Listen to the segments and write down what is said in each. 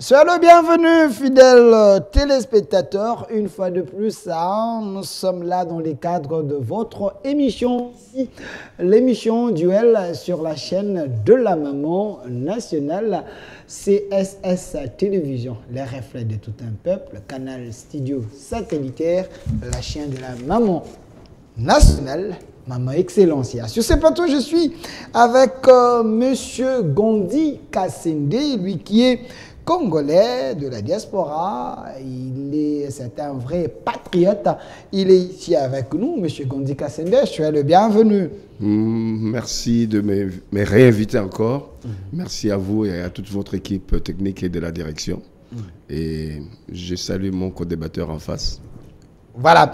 Soyez le bienvenu, fidèles téléspectateurs. Une fois de plus, nous sommes là dans le cadre de votre émission, l'émission Duel sur la chaîne de la maman nationale, CSS Télévision, les reflets de tout un peuple, canal studio satellitaire, la chaîne de la maman nationale, Maman Excellencia. Sur ce plateau, je suis avec Monsieur Gondi Kassende, lui qui est Congolais de la diaspora. C'est un vrai patriote. Il est ici avec nous, Monsieur Gondi Kassende. Je suis le bienvenu. Merci de me réinviter encore. Merci à vous et à toute votre équipe technique et de la direction. Et je salue mon co-débatteur en face. Voilà,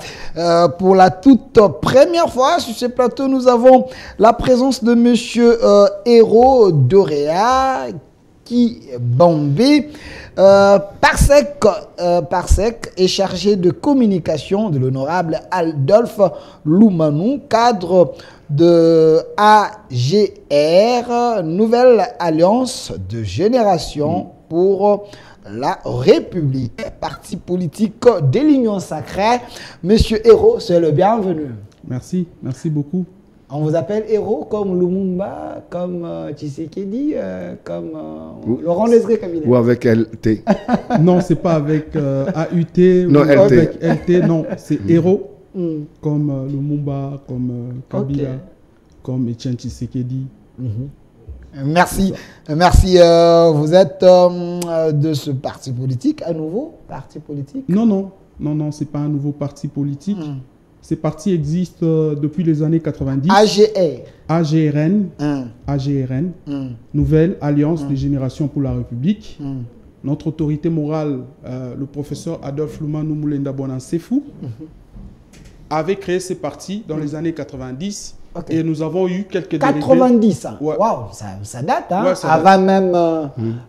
pour la toute première fois sur ce plateau, nous avons la présence de Monsieur Héro Doréa, qui Bombé, Parsec est chargé de communication de l'honorable Adolphe Loumanou, cadre de AGR, Nouvelle Alliance de Génération pour la République, parti politique de l'Union Sacrée. Monsieur Héro, c'est le bienvenu. Merci, merci beaucoup. On vous appelle Héro comme Lumumba, comme Tshisekedi, comme Laurent Désiré Kabila. Ou avec LT. Non, c'est pas avec AUT non, ou LT. avec LT, non, c'est Héro, comme Lumumba, comme Kabila, comme Etienne Tshisekedi. Merci, merci. Vous êtes de ce parti politique, un nouveau parti politique? Non, c'est pas un nouveau parti politique. Ces partis existent depuis les années 90. AGRN, Nouvelle Alliance des Générations pour la République. Notre autorité morale, le professeur Adolphe Loumanou Moulenda Bonan Sefou, avait créé ces partis dans les années 90. Okay. Et nous avons eu quelques 90, ouais. Waouh, ça date, hein? Ouais, ça avant date. Même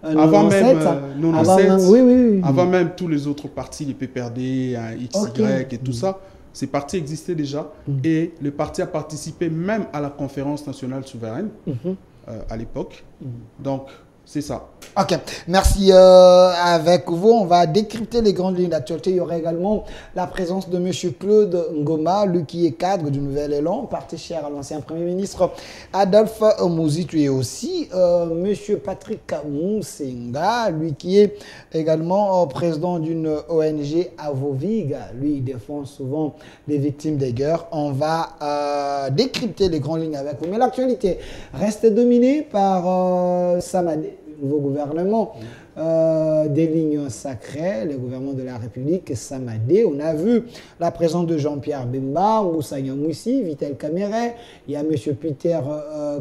avant 97, oui. Avant même tous les autres partis, les PPRD, XY et tout ça, ces partis existaient déjà. Et le parti a participé même à la conférence nationale souveraine à l'époque. Donc, c'est ça. Ok, merci. Avec vous, on va décrypter les grandes lignes d'actualité. Il y aura également la présence de M. Claude Ngoma, lui qui est cadre du Nouvel Élan, parti cher à l'ancien Premier ministre Adolphe Mouzitu, et aussi M. Patrick Moussenga, lui qui est également président d'une ONG Avovig. Lui, il défend souvent les victimes des guerres. On va décrypter les grandes lignes avec vous. Mais l'actualité reste dominée par Samadé, nouveau gouvernement des lignes sacrées, le gouvernement de la République, Samadé. On a vu la présence de Jean-Pierre Bemba, Moussa Nyamouissi, Vitel Kamere, il y a M. Peter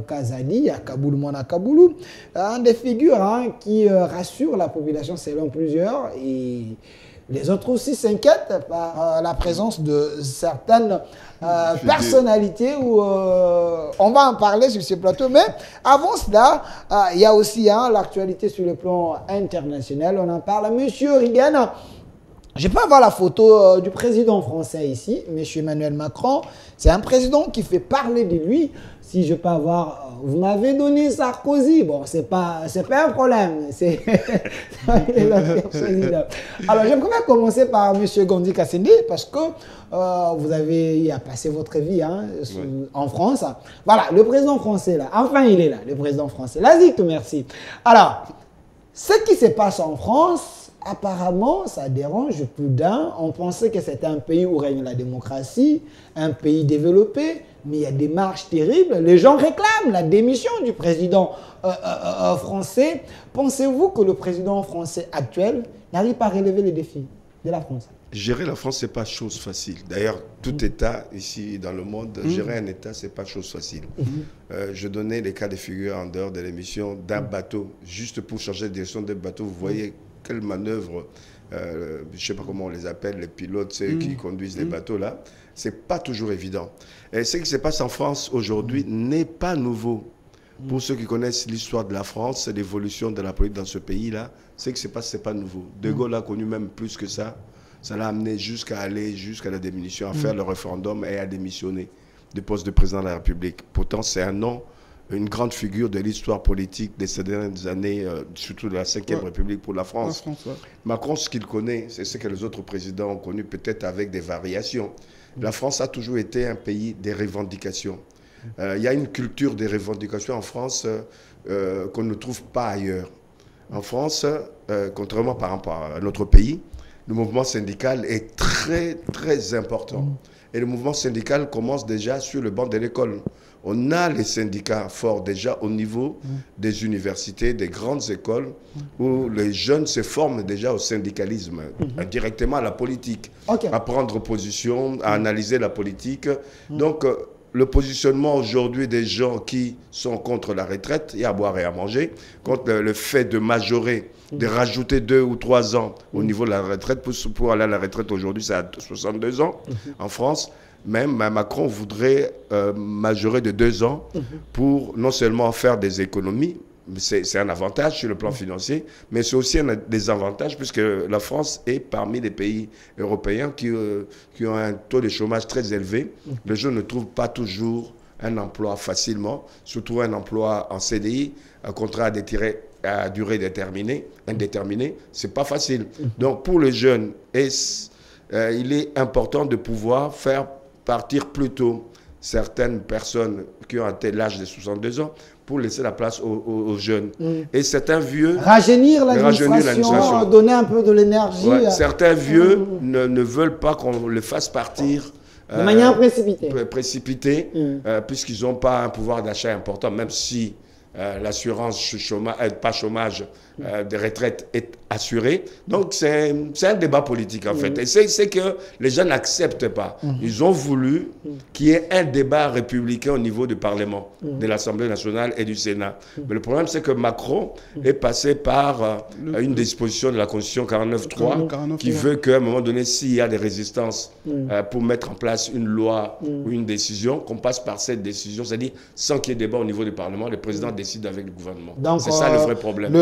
Kazadi, il y a Kaboul Mwana Kaboulou, des figures qui rassurent la population selon plusieurs, et les autres aussi s'inquiètent par la présence de certaines personnalités où on va en parler sur ce plateau. Mais avant cela, il y a aussi l'actualité sur le plan international. On en parle. Monsieur Reagan, je peux avoir la photo du président français ici, monsieur Emmanuel Macron. C'est un président qui fait parler de lui. Si je peux avoir... Vous m'avez donné Sarkozy. Bon, c'est pas un problème. C'est alors, j'aimerais commencer par monsieur Gondi Kassende, parce que vous avez passé votre vie en France. Voilà, le président français là. Enfin, il est là, le président français. Vas-y, tout merci. Alors, ce qui se passe en France, apparemment, ça dérange plus d'un. On pensait que c'était un pays où règne la démocratie, un pays développé, mais il y a des marches terribles. Les gens réclament la démission du président français. Pensez-vous que le président français actuel n'arrive pas à relever les défis de la France? Gérer la France, ce n'est pas chose facile. D'ailleurs, tout État ici dans le monde, gérer un État, ce n'est pas chose facile. Je donnais les cas de figure en dehors de l'émission d'un bateau, juste pour changer de direction d'un bateau. Vous voyez quelle manœuvre, je ne sais pas comment on les appelle, les pilotes, ceux qui conduisent les bateaux là, ce n'est pas toujours évident. Et ce qui se passe en France aujourd'hui n'est pas nouveau. Pour ceux qui connaissent l'histoire de la France, l'évolution de la politique dans ce pays-là, ce qui se passe, ce n'est pas nouveau. De Gaulle a connu même plus que ça. Ça l'a amené jusqu'à la démission, à faire le référendum et à démissionner du poste de président de la République. Pourtant, c'est un nom une grande figure de l'histoire politique de ces dernières années, surtout de la Ve République pour la France. Macron, ce qu'il connaît, c'est ce que les autres présidents ont connu, peut-être avec des variations. La France a toujours été un pays des revendications. Il y a une culture des revendications en France qu'on ne trouve pas ailleurs. En France, contrairement par rapport à notre pays, le mouvement syndical est très, très important. Et le mouvement syndical commence déjà sur le banc de l'école. On a les syndicats forts déjà au niveau des universités, des grandes écoles, où les jeunes se forment déjà au syndicalisme, directement à la politique, à prendre position, à analyser la politique. Donc, le positionnement aujourd'hui des gens qui sont contre la retraite, il y a à boire et à manger, contre le fait de majorer, de rajouter 2 ou 3 ans au niveau de la retraite. Pour aller à la retraite aujourd'hui, c'est à 62 ans en France. Même Macron voudrait majorer de 2 ans pour non seulement faire des économies, c'est un avantage sur le plan financier, mais c'est aussi un désavantage puisque la France est parmi les pays européens qui ont un taux de chômage très élevé. Les jeunes ne trouvent pas toujours un emploi facilement, surtout un emploi en CDI, un contrat à durée indéterminée, c'est pas facile. Donc pour les jeunes, il est important de pouvoir faire partir plus tôt certaines personnes qui ont atteint l'âge de 62 ans pour laisser la place aux jeunes. Et certains vieux... Rajeunir l'administration, donner un peu de l'énergie. Certains vieux ne veulent pas qu'on les fasse partir de manière précipitée. Puisqu'ils n'ont pas un pouvoir d'achat important, même si l'assurance chômage, pas chômage de retraite est assurée. Donc c'est un débat politique en fait. Et c'est que les gens n'acceptent pas. Ils ont voulu qu'il y ait un débat républicain au niveau du Parlement, de l'Assemblée nationale et du Sénat. Mais le problème c'est que Macron est passé par une disposition de la Constitution 49.3 qui veut qu'à un moment donné, s'il y a des résistances pour mettre en place une loi ou une décision, qu'on passe par cette décision, c'est-à-dire sans qu'il y ait débat au niveau du Parlement, le président décide avec le gouvernement. C'est ça le vrai problème.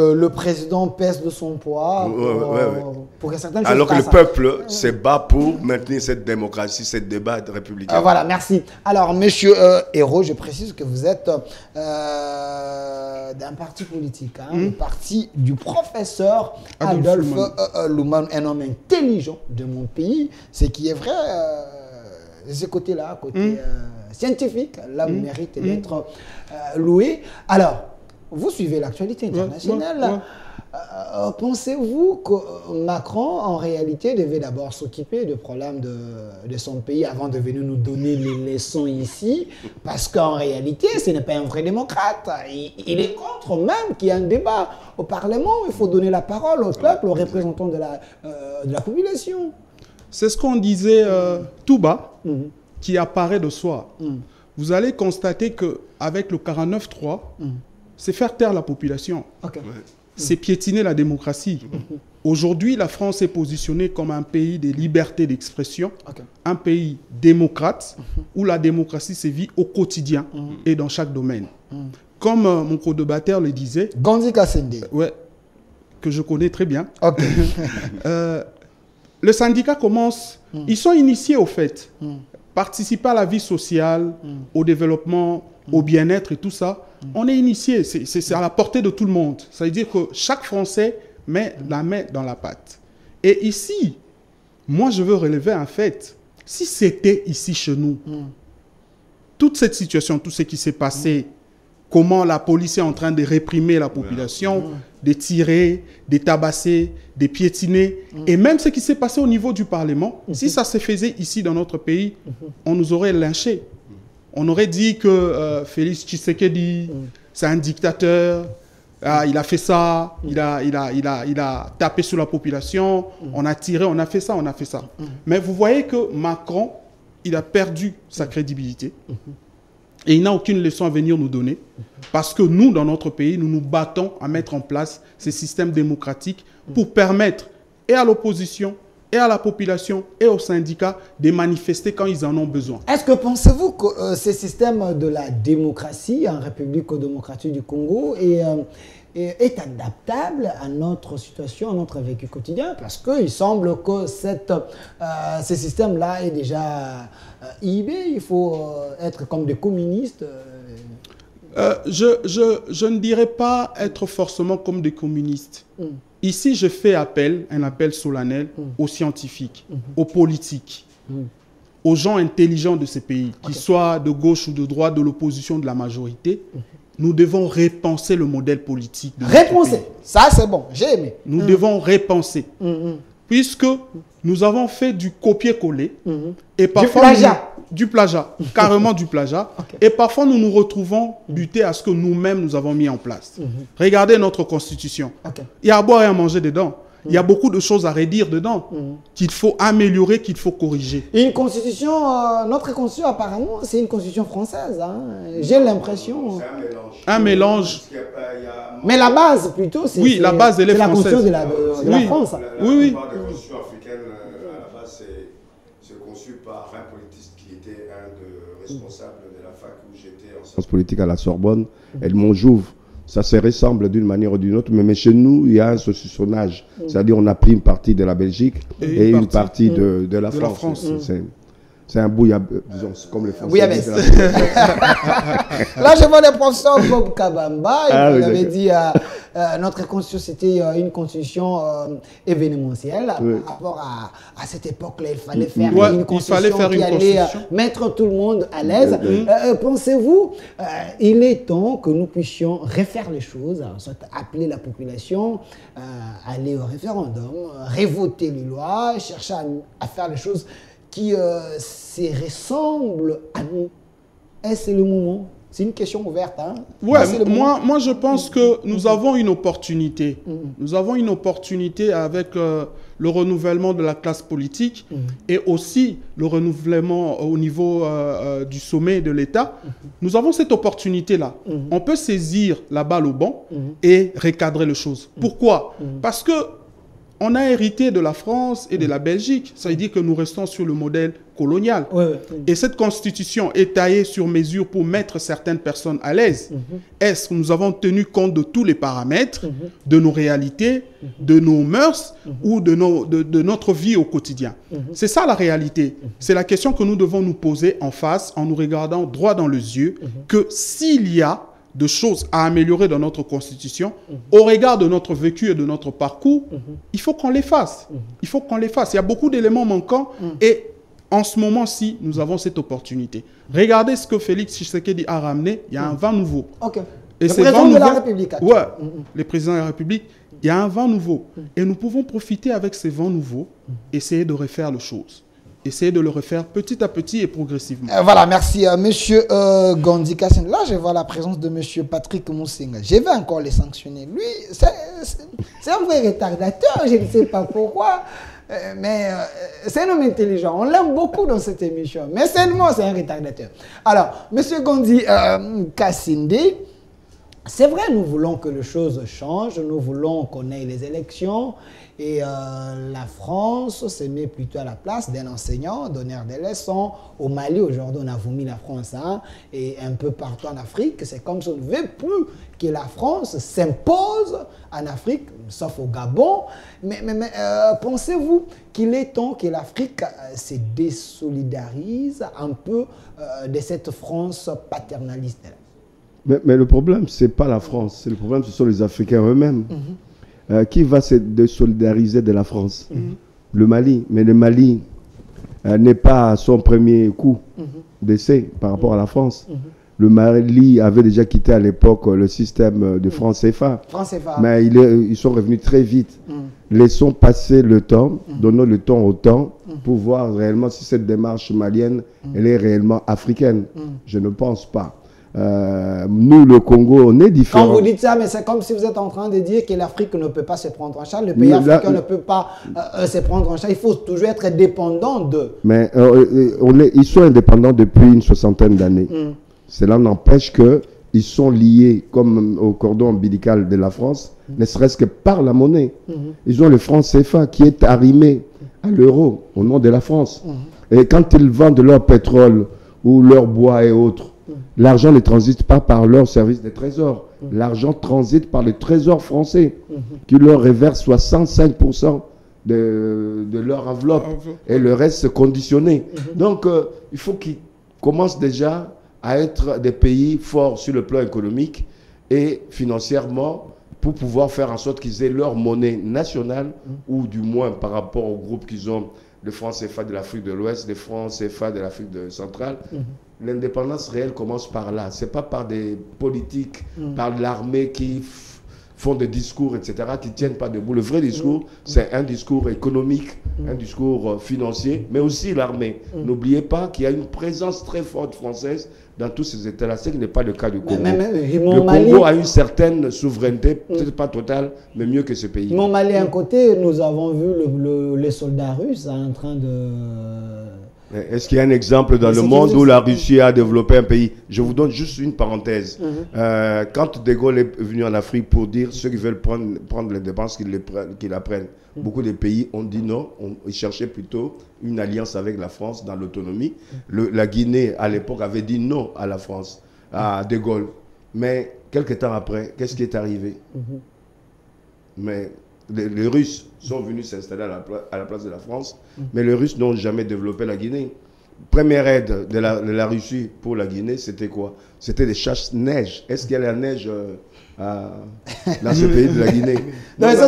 Le président pèse de son poids pour que certaines choses alors que le peuple se bat pour maintenir cette démocratie, ce débat républicain. Voilà, merci. Alors, monsieur Hérault, je précise que vous êtes d'un parti politique, le parti du professeur Adolphe Louma, un homme intelligent de mon pays, ce qui est vrai, ce côté-là, côté scientifique, là, mérite d'être loué. Alors, vous suivez l'actualité internationale. Pensez-vous que Macron, en réalité, devait d'abord s'occuper des problèmes de son pays avant de venir nous donner les leçons ici? Parce qu'en réalité, ce n'est pas un vrai démocrate. Il est contre même qu'il y ait un débat au Parlement. Il faut donner la parole au peuple, aux représentants de la population. C'est ce qu'on disait tout bas, qui apparaît de soi. Vous allez constater qu'avec le 49.3, c'est faire taire la population. C'est piétiner la démocratie. Aujourd'hui, la France est positionnée comme un pays de liberté d'expression, un pays démocrate, où la démocratie se vit au quotidien et dans chaque domaine. Comme mon co-débatteur le disait, Gandhi Kassende, que je connais très bien, le syndicat commence, ils sont initiés au fait, participer à la vie sociale, au développement, au bien-être et tout ça. On est initié, c'est à la portée de tout le monde. Ça veut dire que chaque Français met la main dans la pâte. Et ici, moi je veux relever un fait. Si c'était ici chez nous, toute cette situation, tout ce qui s'est passé, comment la police est en train de réprimer la population, de tirer, de tabasser, de piétiner, et même ce qui s'est passé au niveau du Parlement, si ça se faisait ici dans notre pays, on nous aurait lynchés. On aurait dit que Félix Tshisekedi, c'est un dictateur, il a fait ça, il a tapé sur la population, on a tiré, on a fait ça, on a fait ça. Mais vous voyez que Macron, il a perdu sa crédibilité et il n'a aucune leçon à venir nous donner parce que nous, dans notre pays, nous nous battons à mettre en place ces systèmes démocratiques pour permettre et à l'opposition et à la population et aux syndicats de manifester quand ils en ont besoin. Est-ce que pensez-vous que ce système de la démocratie en République démocratique du Congo est adaptable à notre situation, à notre vécu quotidien? Parce qu'il semble que ce système-là est déjà inhibé. Il faut être comme des communistes. Je ne dirais pas être forcément comme des communistes. Ici, je fais un appel solennel aux scientifiques, aux politiques, aux gens intelligents de ces pays, qu'ils soient de gauche ou de droite, de l'opposition, de la majorité. Nous devons repenser le modèle politique. Repenser, ça c'est bon, j'ai aimé. Nous devons repenser. Puisque nous avons fait du copier-coller. Et parfois du plagiat, carrément du plagiat. Et parfois, nous nous retrouvons butés à ce que nous-mêmes, nous avons mis en place. Regardez notre Constitution. Il y a à boire et à manger dedans. Il y a beaucoup de choses à redire dedans, qu'il faut améliorer, qu'il faut corriger. Une constitution, notre constitution apparemment, c'est une constitution française. Hein. J'ai l'impression. C'est un mélange. Un mélange. Mais la base plutôt, c'est la base, elle est la française. constitution de la France. Oui. La constitution africaine, à la base, c'est conçu par un politiste qui était un des responsables de la fac où j'étais en sciences politiques à la Sorbonne, Edmond Jouve. Ça se ressemble d'une manière ou d'une autre, mais chez nous, il y a un saucissonnage. C'est-à-dire on a pris une partie de la Belgique et une partie de la France. C'est un bouillabaisse, comme les Français. Là, je vois le professeur Bob Kabamba. Il avait dit notre constitution, c'était une constitution événementielle. Par rapport à cette époque-là, il fallait faire une constitution qui allait mettre tout le monde à l'aise. Pensez-vous, il est temps que nous puissions refaire les choses, appeler la population, aller au référendum, révoter les lois, chercher à faire les choses qui se ressemblent à nous. Est-ce le moment? C'est une question ouverte. Hein? Ouais, moi, je pense que nous avons une opportunité. Nous avons une opportunité avec le renouvellement de la classe politique et aussi le renouvellement au niveau du sommet de l'État. Nous avons cette opportunité-là. On peut saisir la balle au banc et recadrer les choses. Pourquoi? Parce que on a hérité de la France et de la Belgique. Ça veut dire que nous restons sur le modèle colonial. Et cette constitution est taillée sur mesure pour mettre certaines personnes à l'aise. Est-ce que nous avons tenu compte de tous les paramètres, de nos réalités, de nos mœurs ou de notre vie au quotidien? C'est ça la réalité. C'est la question que nous devons nous poser en face en nous regardant droit dans les yeux que s'il y a de choses à améliorer dans notre constitution, au regard de notre vécu et de notre parcours, il faut qu'on les fasse. Il faut qu'on les fasse. Il y a beaucoup d'éléments manquants et en ce moment-ci, nous avons cette opportunité. Regardez ce que Félix Tshisekedi a ramené. Il y a un vent nouveau. Et le président de la République. Le président de la République. Il y a un vent nouveau. Et nous pouvons profiter avec ces vents nouveaux, essayer de refaire les choses. Essayer de le refaire petit à petit et progressivement. Voilà, merci. Monsieur Gandhi Kassine, là, je vois la présence de monsieur Patrick Moussinga. Je vais encore les sanctionner. Lui, c'est un vrai retardateur, je ne sais pas pourquoi. Mais c'est un homme intelligent. On l'aime beaucoup dans cette émission. Mais seulement, c'est un retardateur. Alors, monsieur Gandhi Kassinde, c'est vrai, nous voulons que les choses changent. Nous voulons qu'on ait les élections. Et la France se met plutôt à la place d'un enseignant, donneur des leçons. Au Mali, aujourd'hui, on a vomi la France. Hein, et un peu partout en Afrique, c'est comme si on ne veut plus que la France s'impose en Afrique, sauf au Gabon. Mais pensez-vous qu'il est temps que l'Afrique se désolidarise un peu de cette France paternaliste? Mais le problème, ce n'est pas la France. Le problème, ce sont les Africains eux-mêmes. Qui va se désolidariser de la France? Le Mali. Mais le Mali n'est pas à son premier coup d'essai par rapport à la France. Le Mali avait déjà quitté à l'époque le système de franc CFA. Mais ils sont revenus très vite. Laissons passer le temps, donnons le temps au temps pour voir réellement si cette démarche malienne elle est réellement africaine. Je ne pense pas. Nous, le Congo, on est différent. Quand vous dites ça, mais c'est comme si vous êtes en train de dire que l'Afrique ne peut pas se prendre en charge. Le pays africain ne peut pas se prendre en charge. Il faut toujours être dépendant d'eux. Mais ils sont indépendants depuis une soixantaine d'années. Cela n'empêche qu'ils sont liés comme au cordon ombilical de la France, ne serait-ce que par la monnaie. Ils ont le franc CFA qui est arrimé à l'euro au nom de la France. Et quand ils vendent leur pétrole ou leur bois et autres, l'argent ne transite pas par leur service des trésors. L'argent transite par le trésor français qui leur reverse 65% de leur enveloppe et le reste c'est conditionné. Donc il faut qu'ils commencent déjà à être des pays forts sur le plan économique et financièrement pour pouvoir faire en sorte qu'ils aient leur monnaie nationale ou du moins par rapport au groupe qu'ils ont, le franc CFA de l'Afrique de l'Ouest, le franc CFA de l'Afrique centrale. L'indépendance réelle commence par là. Ce n'est pas par des politiques, par l'armée qui font des discours, etc., qui ne tiennent pas debout. Le vrai discours, c'est un discours économique, un discours financier, mais aussi l'armée. N'oubliez pas qu'il y a une présence très forte française dans tous ces États-là, ce qui n'est pas le cas du Congo. Le Congo a une certaine souveraineté, peut-être pas totale, mais mieux que ce pays. Mon Mali, à un côté, nous avons vu les soldats russes en train de... Est-ce qu'il y a un exemple dans le monde où la Russie a développé un pays? Je vous donne juste une parenthèse. Quand De Gaulle est venu en Afrique pour dire ceux qui veulent prendre les dépenses, qu'ils la prennent. Beaucoup de pays ont dit non. Ils cherchaient plutôt une alliance avec la France dans l'autonomie. La Guinée, à l'époque, avait dit non à la France, à De Gaulle. Mais quelques temps après, qu'est-ce qui est arrivé? Mais les Russes sont venus s'installer à la place de la France, mais les Russes n'ont jamais développé la Guinée. Première aide de la Russie pour la Guinée, c'était quoi? C'était des chasse-neige. Est-ce qu'il y a la neige dans ce pays de la Guinée? Ils sont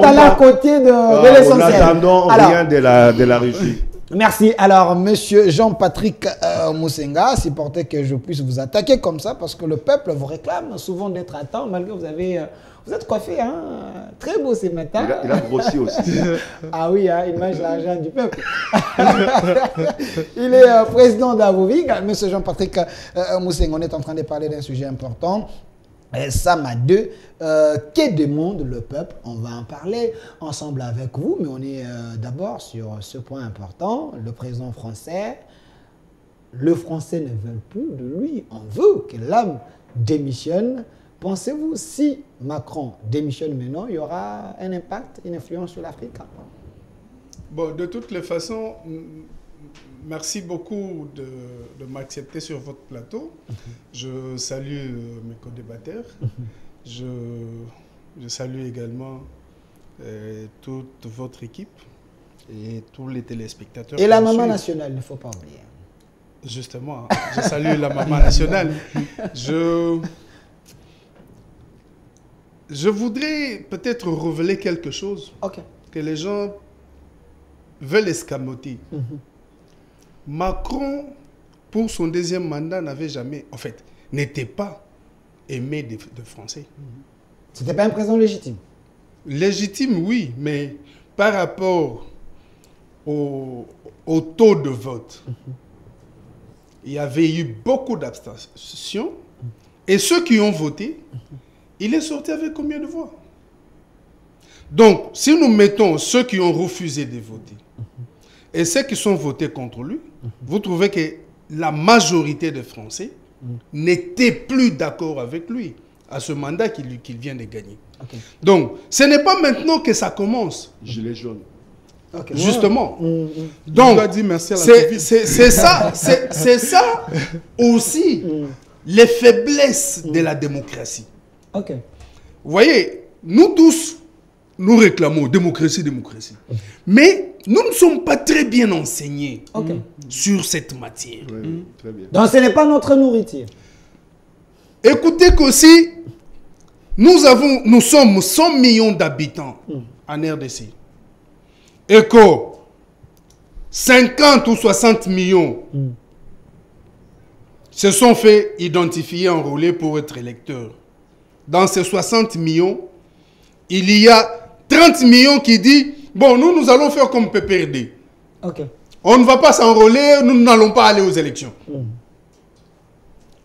allés à côté de l'essentiel. N'attendons rien de la Russie. Merci. Alors, monsieur Jean-Patrick Moussenga, supportait que je puisse vous attaquer comme ça, parce que le peuple vous réclame souvent d'être à temps, malgré que vous êtes coiffé, hein? Très beau ce matin. Il a grossi aussi. Ah oui, hein, il mange l'argent du peuple. Il est président d'Avovig. Monsieur Jean-Patrick Moussenga, on est en train de parler d'un sujet important. Sama 2, que demande le peuple? On va en parler ensemble avec vous, mais on est d'abord sur ce point important. Le président français, le Français ne veut plus de lui. On veut que l'homme démissionne. Pensez-vous, si Macron démissionne maintenant, il y aura un impact, une influence sur l'Afrique? Bon, de toutes les façons, merci beaucoup de m'accepter sur votre plateau. Je salue mes co-débatteurs. Je salue également toute votre équipe et tous les téléspectateurs. Et la maman nationale, il ne faut pas oublier. Justement, je salue la maman nationale. Je voudrais peut-être révéler quelque chose que les gens veulent escamoter. Macron, pour son deuxième mandat, n'avait jamais, en fait, n'était pas aimé des Français. C'était pas un président légitime? Légitime, oui, mais par rapport au taux de vote, il y avait eu beaucoup d'abstention. Et ceux qui ont voté, il est sorti avec combien de voix? Donc, si nous mettons ceux qui ont refusé de voter et ceux qui sont votés contre lui, vous trouvez que la majorité des Français n'étaient plus d'accord avec lui à ce mandat qu'il vient de gagner. Donc, ce n'est pas maintenant que ça commence. Gilet jaune. Justement. Donc, c'est ça aussi les faiblesses de la démocratie. Vous voyez, nous tous, nous réclamons démocratie, démocratie. Mais nous ne sommes pas très bien enseignés sur cette matière. Très bien. Donc ce n'est pas notre nourriture. Écoutez qu'aussi, nous sommes 100 millions d'habitants en RDC. Et que 50 ou 60 millions se sont fait identifier, enrôler pour être électeurs. Dans ces 60 millions, il y a 30 millions qui disent « Bon, nous allons faire comme PPRD. On ne va pas s'enrôler, nous n'allons pas aller aux élections.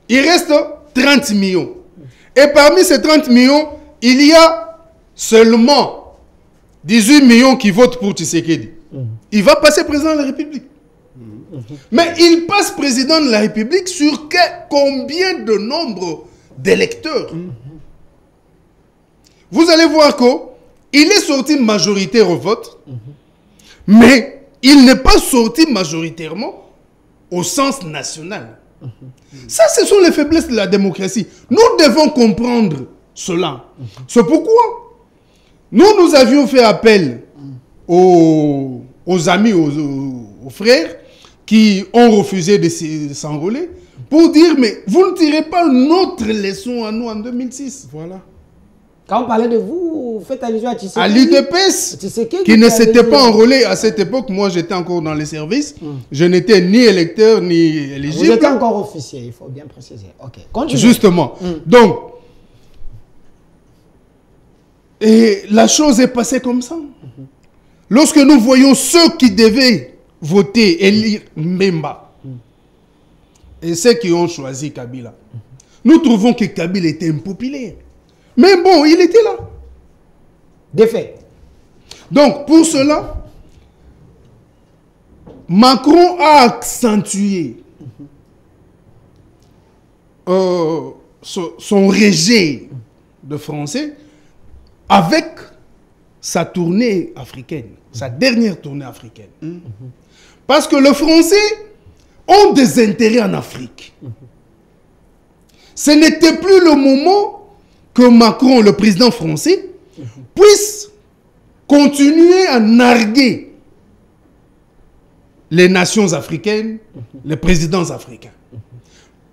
Il reste 30 millions. Et parmi ces 30 millions, il y a seulement 18 millions qui votent pour Tshisekedi. Il va passer président de la République. Mais il passe président de la République sur combien de nombre d'électeurs? Vous allez voir qu'il est sorti majoritaire au vote, mais il n'est pas sorti majoritairement au sens national. Ça, ce sont les faiblesses de la démocratie. Nous devons comprendre cela. C'est pourquoi nous avions fait appel aux amis, aux frères qui ont refusé de s'enrôler pour dire, mais vous ne tirez pas notre leçon à nous en 2006. Voilà. Quand on parlait de vous, vous faites allusion à Tshisekedi. À l'UDPS, qui ne s'était pas enrôlé à cette époque. Moi, j'étais encore dans les services. Je n'étais ni électeur, ni éligible. Vous étiez encore officier, il faut bien préciser. Ok, continue. Justement. Donc, et la chose est passée comme ça. Lorsque nous voyons ceux qui devaient voter, élire Mbemba, et ceux qui ont choisi Kabila, nous trouvons que Kabila était impopulaire. Mais bon, il était là. Défait. Donc, pour cela, Macron a accentué son rejet de français avec sa tournée africaine, sa dernière tournée africaine. Parce que les Français ont des intérêts en Afrique. Ce n'était plus le moment que Macron, le président français, puisse continuer à narguer les nations africaines, les présidents africains.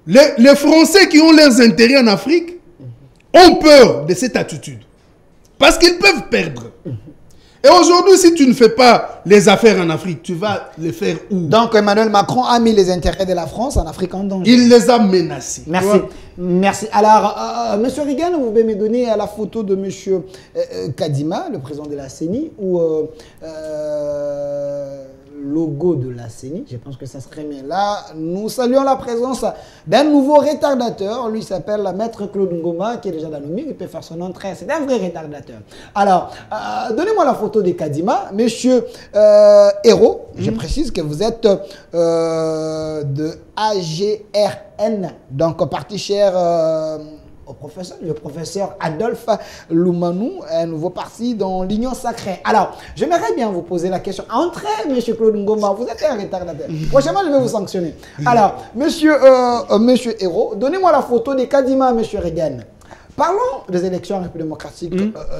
Les Français qui ont leurs intérêts en Afrique ont peur de cette attitude. Parce qu'ils peuvent perdre. Et aujourd'hui, si tu ne fais pas les affaires en Afrique, tu vas les faire où? Donc, Emmanuel Macron a mis les intérêts de la France en Afrique en danger. Il les a menacés. Merci. Ouais. Merci. Alors, Monsieur Reagan, vous pouvez me donner la photo de Monsieur Kadima, le président de la CENI, ou logo de la CENI. Je pense que ça serait bien là. Nous saluons la présence d'un nouveau retardateur. Lui s'appelle Maître Claude Ngoma, qui est déjà dans le milieu. Il peut faire son entrée. C'est un vrai retardateur. Alors, donnez-moi la photo de Kadima. Monsieur Hérault, je précise que vous êtes de AGRN, donc parti cher le professeur Adolphe Loumanou, un nouveau parti dans l'Union sacrée. Alors, j'aimerais bien vous poser la question. Entrez, monsieur Claude Ngoma, vous êtes un retardateur. Prochainement, je vais vous sanctionner. Alors, monsieur Hérault, donnez-moi la photo de Kadima, monsieur Reagan. Parlons des élections en République démocratique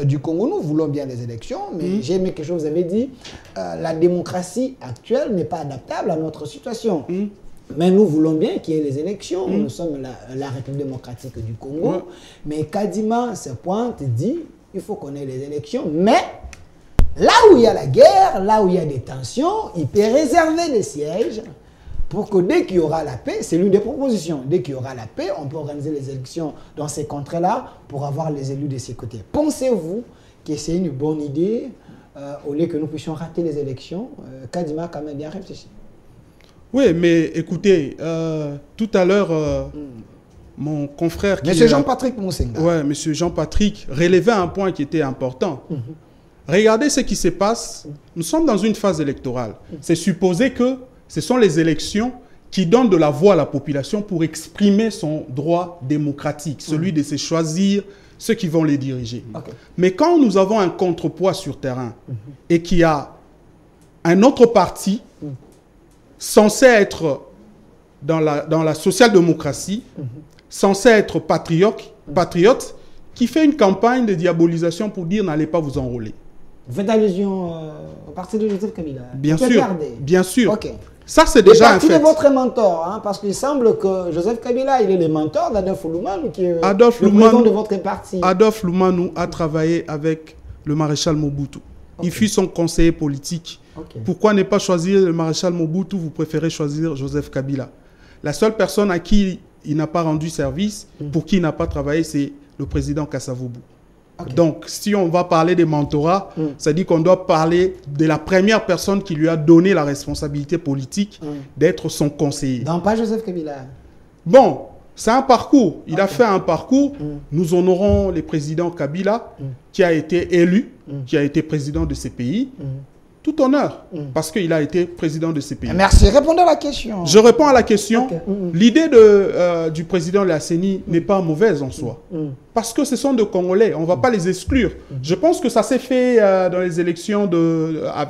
du Congo. Nous voulons bien les élections, mais j'ai aimé quelque chose, vous avez dit, la démocratie actuelle n'est pas adaptable à notre situation. Mais nous voulons bien qu'il y ait les élections. Nous sommes la République démocratique du Congo. Mais Kadima se pointe et dit il faut qu'on ait les élections. Mais là où il y a la guerre, là où il y a des tensions, il peut réserver des sièges pour que dès qu'il y aura la paix, c'est l'une des propositions. Dès qu'il y aura la paix, on peut organiser les élections dans ces contrées-là pour avoir les élus de ces côtés. Pensez-vous que c'est une bonne idée au lieu que nous puissions rater les élections? Kadima a quand même bien réfléchi. Oui, mais écoutez, tout à l'heure, mon confrère... Monsieur Jean-Patrick Moussenga. Oui, monsieur Jean-Patrick relevait un point qui était important. Regardez ce qui se passe. Nous sommes dans une phase électorale. C'est supposé que ce sont les élections qui donnent de la voix à la population pour exprimer son droit démocratique, celui de se choisir ceux qui vont les diriger. Mais quand nous avons un contrepoids sur terrain et qu'il y a un autre parti censé être dans la social-démocratie, censé être patriote, qui fait une campagne de diabolisation pour dire n'allez pas vous enrôler. Vous faites allusion au parti de Joseph Kabila? Bien sûr, bien sûr. Okay. Ça, c'est déjà un fait. Le parti de votre mentor, hein, parce qu'il semble que Joseph Kabila, il est le mentor d'Adolphe Loumanou, qui est le président de votre parti. Adolphe Loumanou a travaillé avec le maréchal Mobutu. Il fut son conseiller politique. Pourquoi ne pas choisir le maréchal Mobutu? Vous préférez choisir Joseph Kabila. La seule personne à qui il n'a pas rendu service, pour qui il n'a pas travaillé, c'est le président Kasavubu. Donc, si on va parler des mentorats, ça dit qu'on doit parler de la première personne qui lui a donné la responsabilité politique d'être son conseiller. Non, pas Joseph Kabila. Bon, c'est un parcours. Il a fait un parcours. Nous honorons le président Kabila, qui a été élu, qui a été président de ces pays. Tout honneur, parce qu'il a été président de ces pays. Merci. Répondez à la question. Je réponds à la question. L'idée du président de la CENI n'est pas mauvaise en soi. Parce que ce sont des Congolais. On ne va pas les exclure. Je pense que ça s'est fait dans les élections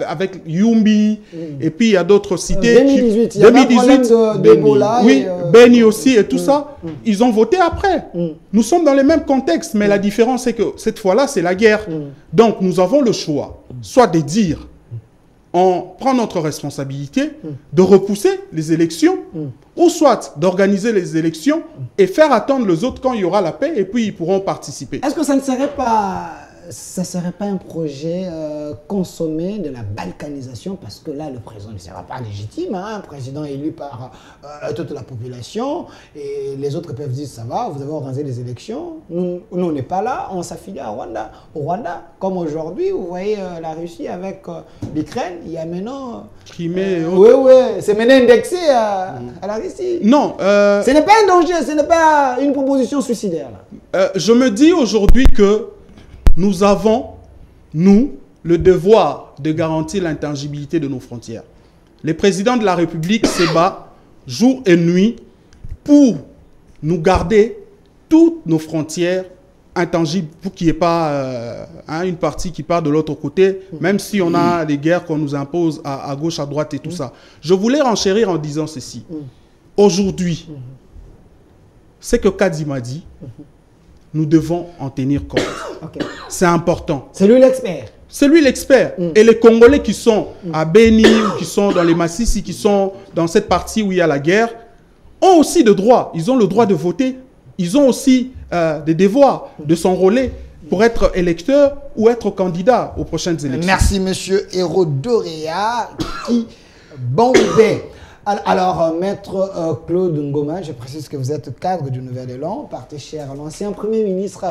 avec Yumbi. Et puis il y a d'autres cités. 2018. Il y a un problème d'Ebola. Oui, Beni aussi et tout ça. Ils ont voté après. Nous sommes dans les mêmes contextes. Mais la différence, c'est que cette fois-là, c'est la guerre. Donc nous avons le choix. Soit de dire on prend notre responsabilité de repousser les élections, ou soit d'organiser les élections et faire attendre les autres quand il y aura la paix, et puis ils pourront participer. Est-ce que ça ne serait pas... Ça ne serait pas un projet consommé de la balkanisation, parce que là, le président ne sera pas légitime, hein, un président élu par toute la population, et les autres peuvent dire, ça va, vous avez organisé les élections, nous on n'est pas là, on s'affilie au Rwanda. Comme aujourd'hui, vous voyez la Russie avec l'Ukraine, il y a maintenant... Crimée, oui, c'est maintenant indexé à la Russie. Non. Ce n'est pas un danger, ce n'est pas une proposition suicidaire. Là. Je me dis aujourd'hui que nous avons, nous, le devoir de garantir l'intangibilité de nos frontières. Le président de la République se bat jour et nuit pour nous garder toutes nos frontières intangibles, pour qu'il n'y ait pas une partie qui part de l'autre côté, même si on a des guerres qu'on nous impose à gauche, à droite et tout ça. Je voulais renchérir en disant ceci. Aujourd'hui, ce que Kadima dit, nous devons en tenir compte. Okay. C'est important. C'est lui l'expert. C'est lui l'expert. Et les Congolais qui sont à Beni, qui sont dans les Massissi, qui sont dans cette partie où il y a la guerre, ont aussi des droits. Ils ont le droit de voter. Ils ont aussi des devoirs de s'enrôler pour être électeurs ou être candidats aux prochaines élections. Merci, monsieur Hérodoréa qui bombait. Alors, maître Claude Ngoma, je précise que vous êtes cadre du Nouvel Élan, parti cher à l'ancien Premier ministre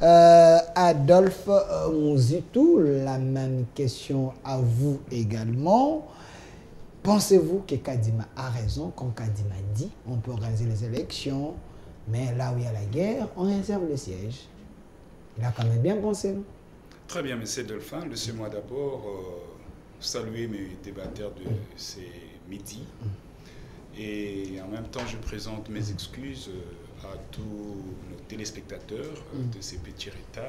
Adolphe Mouzitou. La même question à vous également. Pensez-vous que Kadima a raison quand Kadima dit on peut organiser les élections, mais là où il y a la guerre, on réserve les sièges? Il a quand même bien pensé, non? Très bien, monsieur Delphin. Laissez-moi d'abord saluer mes débatteurs de ces midi. Et en même temps, je présente mes excuses à tous nos téléspectateurs de ces petits retards.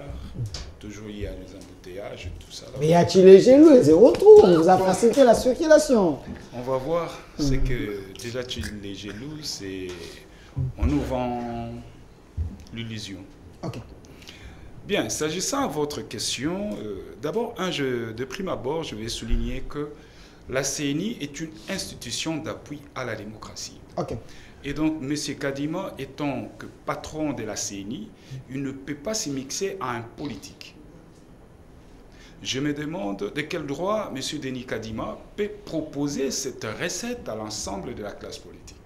Toujours il y a les embouteillages et tout ça. Mais y a-t-il les jaloux et zéro trou? On vous a facilité la circulation. On va voir. C'est que déjà, les jaloux, c'est... On nous vend l'illusion. Ok. Bien, s'agissant de votre question, d'abord, de prime abord, je vais souligner que la CENI est une institution d'appui à la démocratie. Okay. Et donc, M. Kadima, étant que patron de la CENI, il ne peut pas s'immiscer à un politique. Je me demande de quel droit M. Denis Kadima peut proposer cette recette à l'ensemble de la classe politique.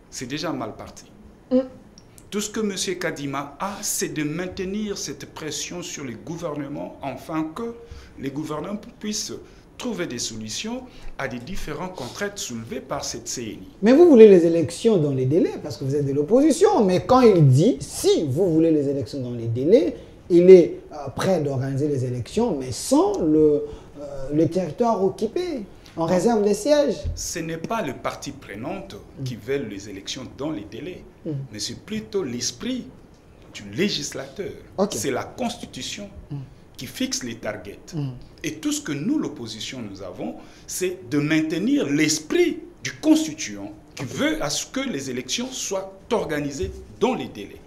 C'est déjà mal parti. Tout ce que M. Kadima a, c'est de maintenir cette pression sur les gouvernements, afin que les gouvernements puissent trouver des solutions à des différentes contraintes soulevées par cette CENI. Mais vous voulez les élections dans les délais, parce que vous êtes de l'opposition. Mais quand il dit, si vous voulez les élections dans les délais, il est prêt d'organiser les élections, mais sans le territoire occupé. On réserve les sièges. Ce n'est pas le parti prenante qui veut les élections dans les délais, mais c'est plutôt l'esprit du législateur. Okay. C'est la Constitution qui fixe les targets. Et tout ce que nous, l'opposition, nous avons, c'est de maintenir l'esprit du constituant qui veut à ce que les élections soient organisées dans les délais.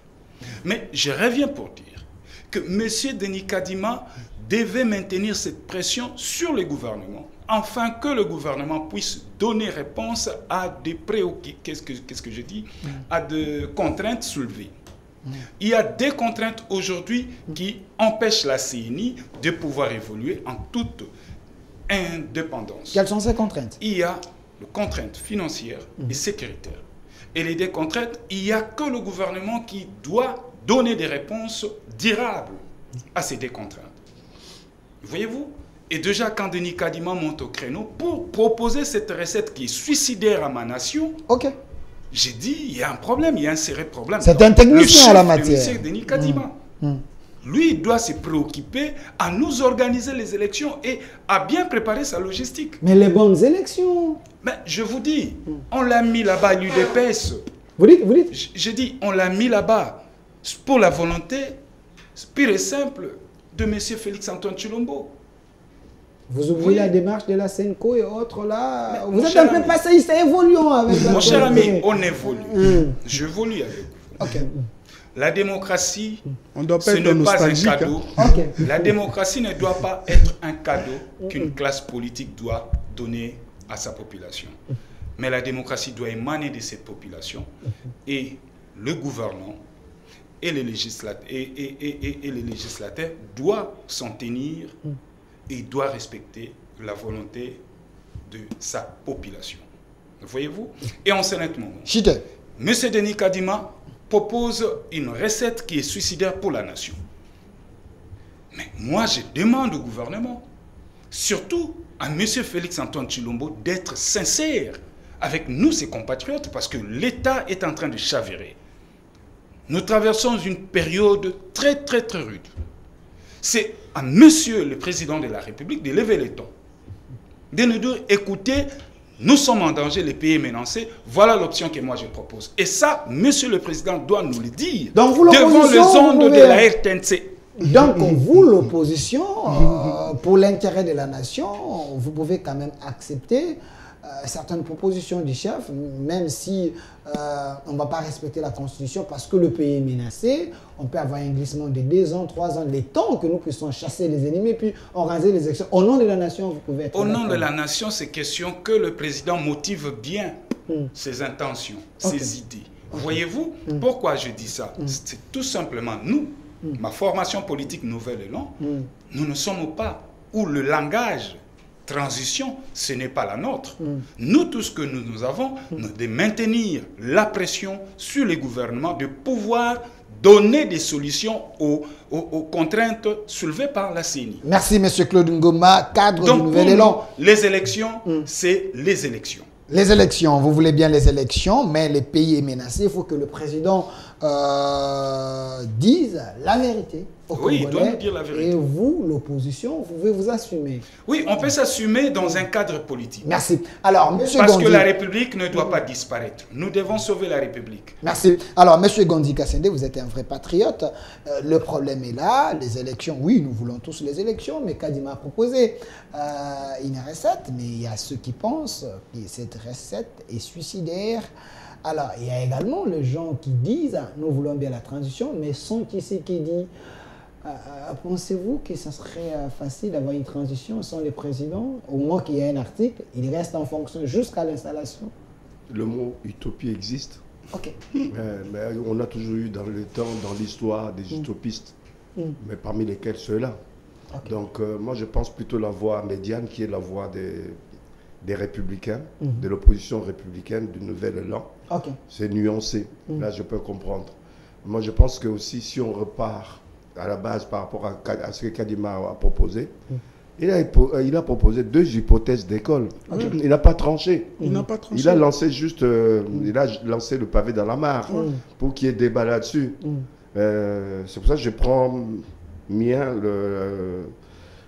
Mais je reviens pour dire que M. Denis Kadima devait maintenir cette pression sur le gouvernement, afin que le gouvernement puisse donner réponse à des qu'est-ce que je dis, à des contraintes soulevées. Il y a des contraintes aujourd'hui qui empêchent la CENI de pouvoir évoluer en toute indépendance. Quelles sont ces contraintes? Il y a les contraintes financières et sécuritaires. Et les deux contraintes, il n'y a que le gouvernement qui doit donner des réponses durables à ces deux contraintes. Voyez-vous? Et déjà, quand Denis Kadima monte au créneau pour proposer cette recette qui est suicidaire à ma nation, j'ai dit, il y a un problème, il y a un sérieux problème. C'est un technicien à la matière. Le Denis Kadima. Lui, il doit se préoccuper à nous organiser les élections et à bien préparer sa logistique. Mais les bonnes élections. Mais je vous dis, on l'a mis là-bas, l'UDPS. Vous dites? Je dis, on l'a mis là-bas pour la volonté pure et simple de M. Félix-Antoine Tshilombo. Vous oubliez la démarche de la Senco et autres là. Vous êtes un peu passéiste, évoluons avec mon cher ami, on évolue. J'évolue avec vous. La démocratie, On doit pas ce être n'est pas un nostalgique. cadeau. Ok. La démocratie ne doit pas être un cadeau qu'une classe politique doit donner à sa population. Mais la démocratie doit émaner de cette population. Et le gouvernement et les législateurs, doivent s'en tenir et doivent respecter la volonté de sa population. Voyez-vous? Et en ce moment, Chité. M. Denis Kadima propose une recette qui est suicidaire pour la nation. Mais moi, je demande au gouvernement, surtout à M. Félix-Antoine Tshilombo, d'être sincère avec nous, ses compatriotes, parce que l'État est en train de chavirer. Nous traversons une période très, très, très rude. C'est à Monsieur le Président de la République de lever les tons, de nous dire, écoutez, nous sommes en danger, les pays menacés, voilà l'option que moi je propose. Et ça, Monsieur le Président doit nous le dire. Donc vous, devant les ondes de la RTNC. Donc vous, l'opposition, pour l'intérêt de la nation, vous pouvez quand même accepter certaines propositions du chef, même si on ne va pas respecter la Constitution parce que le pays est menacé. On peut avoir un glissement de 2 ans, 3 ans, les temps que nous puissions chasser les ennemis, puis organiser les élections. Au nom de la nation, vous pouvez être... Au nom de la nation, c'est question que le président motive bien ses intentions, ses idées. Voyez-vous, pourquoi je dis ça? C'est tout simplement nous, ma formation politique Nouvel Élan, nous ne sommes pas où le langage transition, ce n'est pas la nôtre. Nous, tout ce que nous avons, de maintenir la pression sur les gouvernements, de pouvoir donner des solutions aux contraintes soulevées par la CENI. Merci, M. Claude Ngoma, cadre du Nouvel Élan. Les élections, c'est les élections. Les élections, vous voulez bien les élections, mais le pays est menacé. Il faut que le président dise la vérité aux Congolais. Oui, il doit nous dire la vérité. Et vous, l'opposition, vous pouvez vous assumer. Oui, on peut s'assumer dans un cadre politique. Merci. Alors, M. Parce Gondi, que la République ne doit pas disparaître. Nous devons sauver la République. merci. Alors, M. Gondi Kassende, vous êtes un vrai patriote. Le problème est là. Les élections, oui, nous voulons tous les élections, mais Kadima a proposé une recette. Mais il y a ceux qui pensent que cette recette est suicidaire. Alors, il y a également les gens qui disent, nous voulons bien la transition, mais sans qui c'est qui dit. Pensez-vous que ce serait facile d'avoir une transition sans le président? Au moins qu'il y ait un article, il reste en fonction jusqu'à l'installation. Le mot utopie existe. Ok. Mais on a toujours eu dans le temps, dans l'histoire, des utopistes, mais parmi lesquels ceux-là. Okay. Donc, moi, je pense plutôt la voie médiane, qui est la voie des républicains, de l'opposition républicaine, du Nouvel Élan. Okay. C'est nuancé. Là, je peux comprendre. Moi, je pense que aussi, si on repart à la base par rapport à ce que Kadima a proposé, il a proposé 2 hypothèses d'école. Il n'a pas tranché. Il n'a pas tranché. Il a lancé juste, il a lancé le pavé dans la mare pour qu'il y ait débat là-dessus. C'est pour ça que je prends bien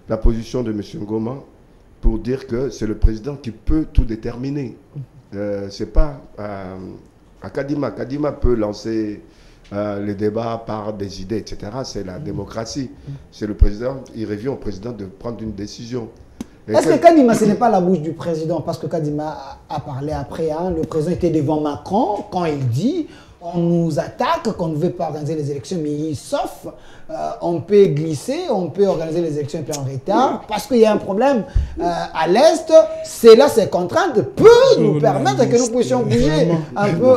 la position de M. Ngoma pour dire que c'est le président qui peut tout déterminer. C'est pas à Kadima. Kadima peut lancer les débats par des idées, etc. C'est la démocratie. C'est le président, il revient au président de prendre une décision. Est-ce que Kadima, ce n'est pas la bouche du président? Parce que Kadima a parlé après, hein, le président était devant Macron quand il dit on nous attaque, qu'on ne veut pas organiser les élections, mais sauf on peut glisser, on peut organiser les élections un peu en retard, parce qu'il y a un problème à l'Est, ces contraintes peuvent nous permettre que nous puissions bouger un peu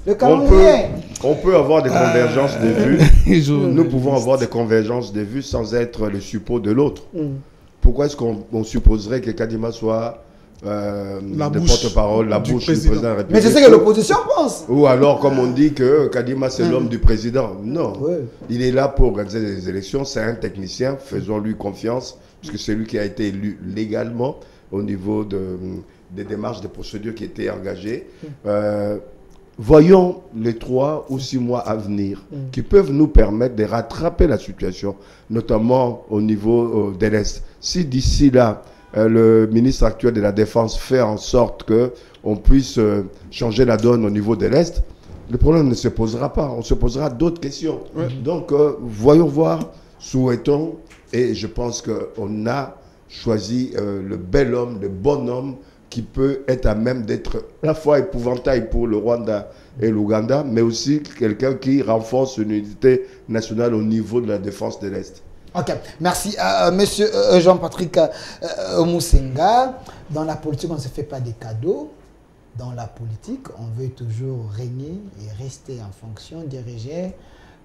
le calendrier. On peut avoir des convergences de vues. Nous pouvons avoir des convergences de vues sans être le suppôt de l'autre. Pourquoi est-ce qu'on supposerait que Kadima soit le porte-parole, la bouche du président de la République? Mais c'est ce que l'opposition pense. Ou alors, comme on dit que Kadima, c'est l'homme du président. Non. Il est là pour organiser les élections. C'est un technicien. Faisons-lui confiance, puisque c'est lui qui a été élu légalement au niveau des démarches, des procédures qui étaient engagées. Voyons les 3 ou 6 mois à venir qui peuvent nous permettre de rattraper la situation, notamment au niveau de l'Est. Si d'ici là, le ministre actuel de la Défense fait en sorte qu'on puisse changer la donne au niveau de l'Est, le problème ne se posera pas. On se posera d'autres questions. Donc, voyons voir, souhaitons, et je pense qu'on a choisi le bel homme, le bon homme qui peut être à même d'être à la fois épouvantail pour le Rwanda et l'Ouganda, mais aussi quelqu'un qui renforce une unité nationale au niveau de la défense de l'Est. Ok, merci. Monsieur Jean-Patrick Moussenga, dans la politique, on ne se fait pas des cadeaux. Dans la politique, on veut toujours régner et rester en fonction, diriger.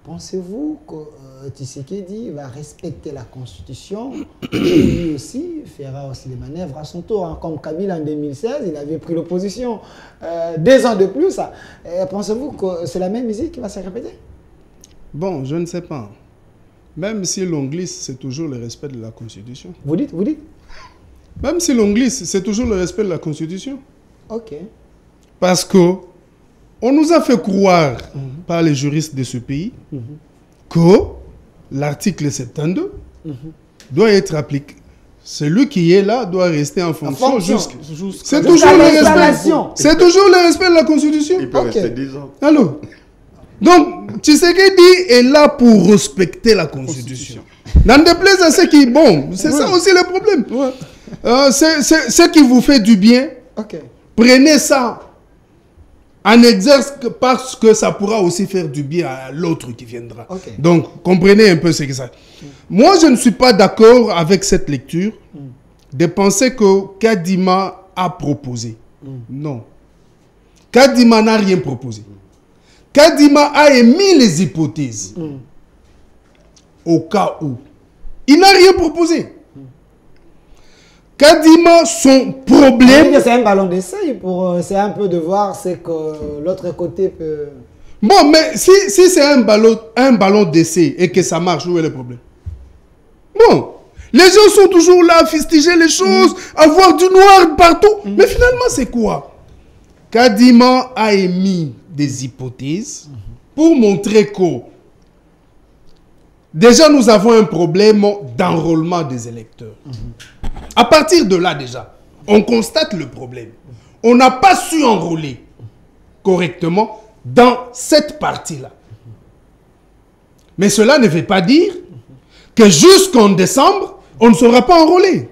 Pensez-vous que Tshisekedi va respecter la Constitution et lui aussi fera aussi des manœuvres à son tour, hein? Comme Kabila en 2016, il avait pris l'opposition 2 ans de plus. Pensez-vous que c'est la même musique qui va se répéter? Bon, je ne sais pas. Même si l'on glisse, c'est toujours le respect de la Constitution. Vous dites? Même si l'on glisse, c'est toujours le respect de la Constitution. Ok. Parce que on nous a fait croire par les juristes de ce pays que l'article 72 doit être appliqué. Celui qui est là doit rester en fonction jusqu'à... C'est toujours le respect de la Constitution. Il peut rester 10 ans. Alors, donc, Tshisekedi est là pour respecter la Constitution. N'en déplaise à ceux qui... Bon, c'est ça aussi le problème. Ce qui vous fait du bien, prenez ça en exerce parce que ça pourra aussi faire du bien à l'autre qui viendra. Donc, comprenez un peu ce que ça... Moi, je ne suis pas d'accord avec cette lecture de penser que Kadima a proposé. Non. Kadima n'a rien proposé. Kadima a émis les hypothèses au cas où. Il n'a rien proposé. Kadima, son problème... C'est un ballon d'essai pour c'est un peu de voir ce que l'autre côté peut... Bon, mais si c'est un ballon d'essai et que ça marche, où est le problème? Bon, les gens sont toujours là à fustiger les choses, à voir du noir partout. Mais finalement, c'est quoi? Kadima a émis des hypothèses pour montrer que déjà nous avons un problème d'enrôlement des électeurs. À partir de là déjà, on constate le problème. On n'a pas su enrôler correctement dans cette partie-là. Mais cela ne veut pas dire que jusqu'en décembre, on ne sera pas enrôlé.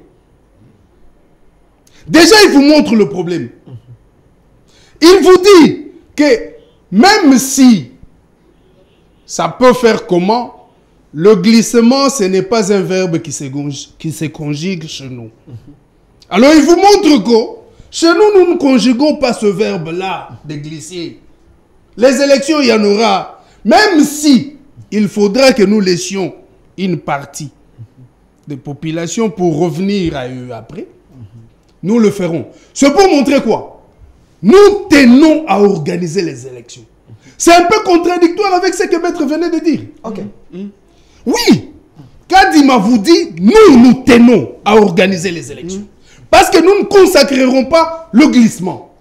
Déjà, il vous montre le problème. Il vous dit que même si ça peut faire comment, le glissement, ce n'est pas un verbe qui se conjugue chez nous. Alors, il vous montre que chez nous, nous ne conjuguons pas ce verbe-là de glisser. Les élections, il y en aura. Même si il faudra que nous laissions une partie des populations pour revenir à eux après, nous le ferons. C'est pour montrer quoi? Nous tenons à organiser les élections. C'est un peu contradictoire avec ce que Maître venait de dire. Oui, Kadima vous dit, nous tenons à organiser les élections. Parce que nous ne consacrerons pas le glissement.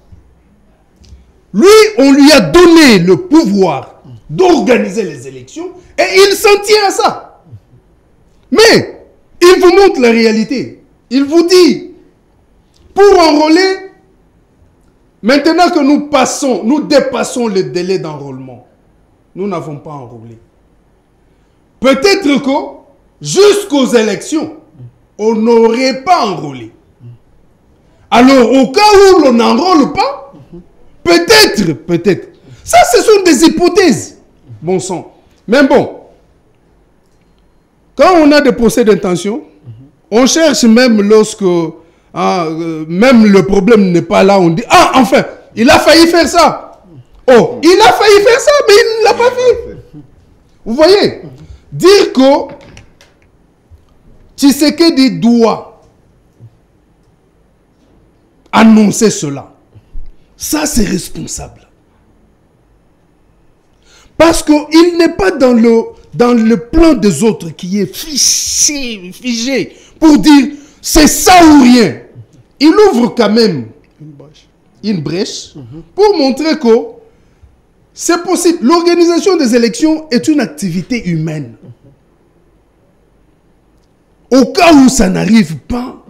Lui, on lui a donné le pouvoir d'organiser les élections et il s'en tient à ça. Mais, il vous montre la réalité. Il vous dit, pour enrôler, maintenant que nous dépassons le délai d'enrôlement, nous n'avons pas enrôlé. Peut-être que jusqu'aux élections, on n'aurait pas enrôlé. Alors, au cas où l'on n'enrôle pas, peut-être. Ça, ce sont des hypothèses. Bon sang. Mais bon, quand on a des procès d'intention, on cherche même lorsque même le problème n'est pas là, on dit, ah, enfin, il a failli faire ça. Oh, il a failli faire ça, mais il ne l'a pas fait. Vous voyez? Dire que Tshisekedi doit annoncer cela, ça c'est responsable. Parce qu'il n'est pas dans le plan des autres qui est figé pour dire c'est ça ou rien. Il ouvre quand même une brèche pour montrer que c'est possible. L'organisation des élections est une activité humaine. Au cas où ça n'arrive pas,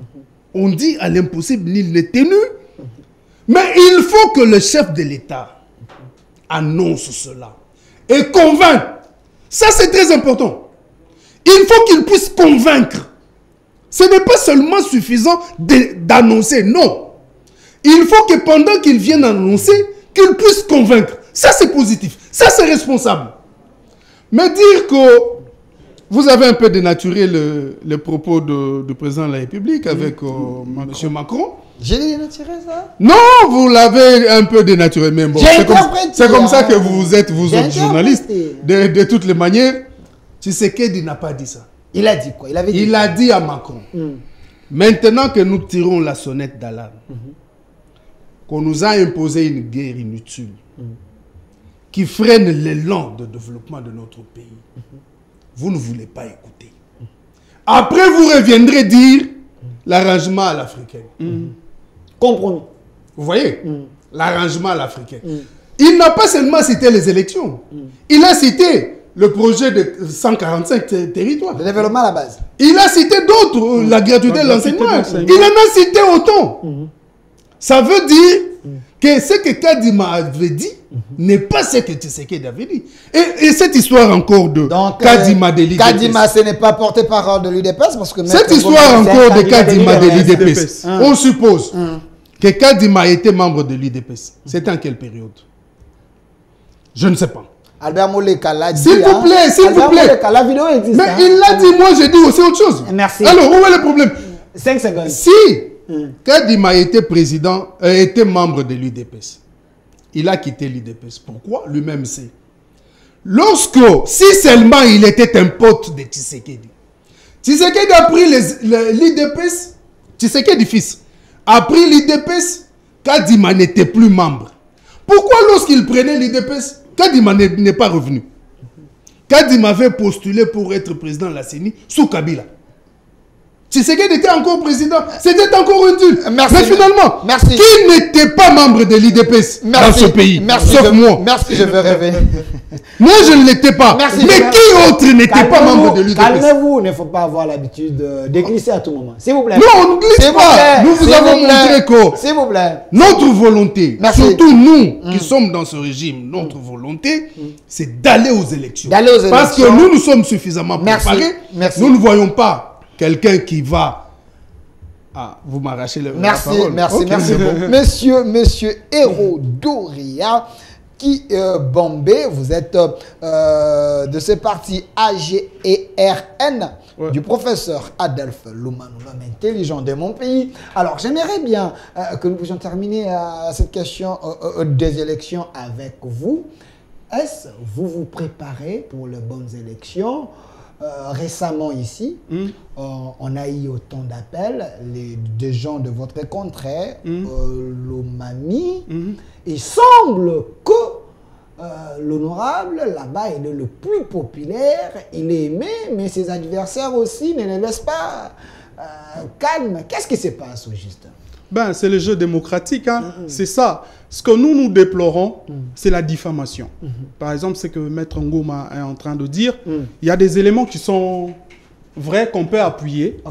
on dit à l'impossible, nul n'est tenu. Mais il faut que le chef de l'État annonce cela et convainque. Ça, c'est très important. Il faut qu'il puisse convaincre. Ce n'est pas seulement suffisant d'annoncer, non. il faut que pendant qu'ils viennent annoncer, qu'ils puissent convaincre. Ça, c'est positif. Ça, c'est responsable. Mais dire que vous avez un peu dénaturé le propos du président de la République avec M. Macron. J'ai dénaturé ça? Non, vous l'avez un peu dénaturé. Mais bon, c'est comme ça que vous êtes, vous autres journalistes. De toutes les manières, Tshisekedi n'a pas dit ça. Il a dit quoi? Il a dit à Macron, maintenant que nous tirons la sonnette d'alarme, qu'on nous a imposé une guerre inutile, qui freine l'élan de développement de notre pays, vous ne voulez pas écouter. Après, vous reviendrez dire l'arrangement à l'africaine. Compromis. Vous voyez, l'arrangement à l'africaine. Il n'a pas seulement cité les élections, il a cité le projet de 145 territoires. Le développement à la base. Il a cité d'autres, la gratuité de l'enseignement. Il en a cité autant. Ça veut dire que ce que Kadima avait dit n'est pas ce que Tshisekedi avait dit. Et cette histoire encore de Kadima de l'IDPS. Kadima, ce n'est pas porte-parole de l'UDPS parce que... Cette histoire encore de Kadima de l'IDPS, on suppose que Kadima était membre de l'UDPS. C'était en quelle période? Je ne sais pas. Albert Moleka l'a dit. S'il vous plaît, s'il vous plaît. La vidéo existe. Mais il l'a dit, moi j'ai dit aussi autre chose. Merci. Alors, où est le problème? 5 secondes. Si Kadima était était membre de l'UDPS, il a quitté l'UDPS. Pourquoi? Lui-même sait. Si seulement il était un pote de Tshisekedi. Tshisekedi a pris l'UDPS, Tshisekedi fils, a pris l'UDPS, Kadima n'était plus membre. Pourquoi lorsqu'il prenait l'UDPS, Kadima n'est pas revenu? Kadima avait postulé pour être président de la CENI sous Kabila. Tshisekedi était encore président, c'était encore un deal. Mais finalement, qui n'était pas membre de l'IDPS dans ce pays? Sauf moi. Merci, je veux rêver. Moi, je ne l'étais pas. Merci, mais qui autre n'était pas membre de l'IDPS? Calmez-vous, il ne faut pas avoir l'habitude de glisser à tout moment. S'il vous plaît. Non, on ne glisse pas. Nous vous avons montré que s'il vous plaît, notre volonté, surtout nous qui sommes dans ce régime, notre volonté, c'est d'aller aux élections. Parce que nous sommes suffisamment préparés. Nous ne voyons pas quelqu'un qui va... Ah, vous m'arrachez la parole. Merci. Monsieur Héro Doria, qui Bombé, vous êtes de ce parti AGERN du professeur Adolphe Lumanou, l'homme intelligent de mon pays. Alors, j'aimerais bien que nous puissions terminer cette question des élections avec vous. Est-ce que vous vous préparez pour les bonnes élections? Récemment ici, on a eu autant d'appels des gens de votre contrée, Lomami. Il semble que l'honorable, là-bas, il est le plus populaire, il est aimé, mais ses adversaires aussi ne le laissent pas calme. Qu'est-ce qui se passe au juste? Ben, c'est le jeu démocratique, hein. C'est ça. Ce que nous déplorons, c'est la diffamation. Par exemple, ce que Maître Ngoma est en train de dire, il y a des éléments qui sont vrais qu'on peut appuyer,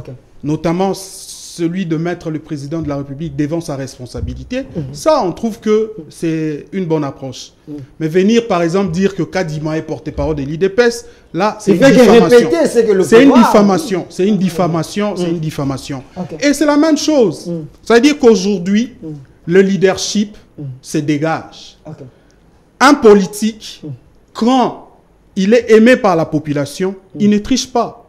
notamment celui de mettre le président de la République devant sa responsabilité. Ça, on trouve que c'est une bonne approche. Mais venir, par exemple, dire que Kadima est porte-parole de l'IDPS, là, c'est une diffamation. C'est une diffamation. C'est une diffamation. C'est une diffamation. Et c'est la même chose. Ça veut dire qu'aujourd'hui, le leadership se dégage. Un politique, quand il est aimé par la population, il ne triche pas.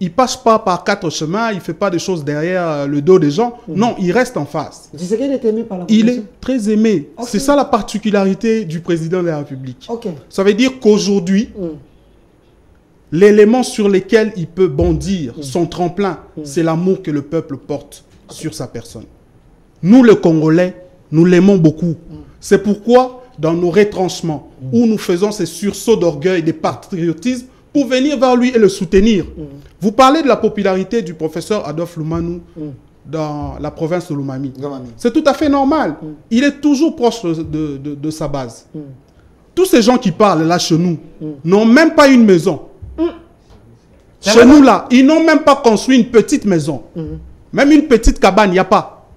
Il ne passe pas par 4 chemins, il ne fait pas des choses derrière le dos des gens. Non, il reste en face. Il est aimé par la population. Il est très aimé. C'est ça la particularité du président de la République. Ça veut dire qu'aujourd'hui, l'élément sur lequel il peut bondir, son tremplin, c'est l'amour que le peuple porte sur sa personne. Nous, les Congolais, nous l'aimons beaucoup. C'est pourquoi, dans nos retranchements, où nous faisons ces sursauts d'orgueil, de patriotisme, pour venir vers lui et le soutenir. Vous parlez de la popularité du professeur Adolphe Lumanou dans la province de Lomami. C'est tout à fait normal. Il est toujours proche de sa base. Tous ces gens qui parlent là chez nous n'ont même pas une maison. Chez nous là, ils n'ont même pas construit une petite maison. Même une petite cabane, il n'y a pas.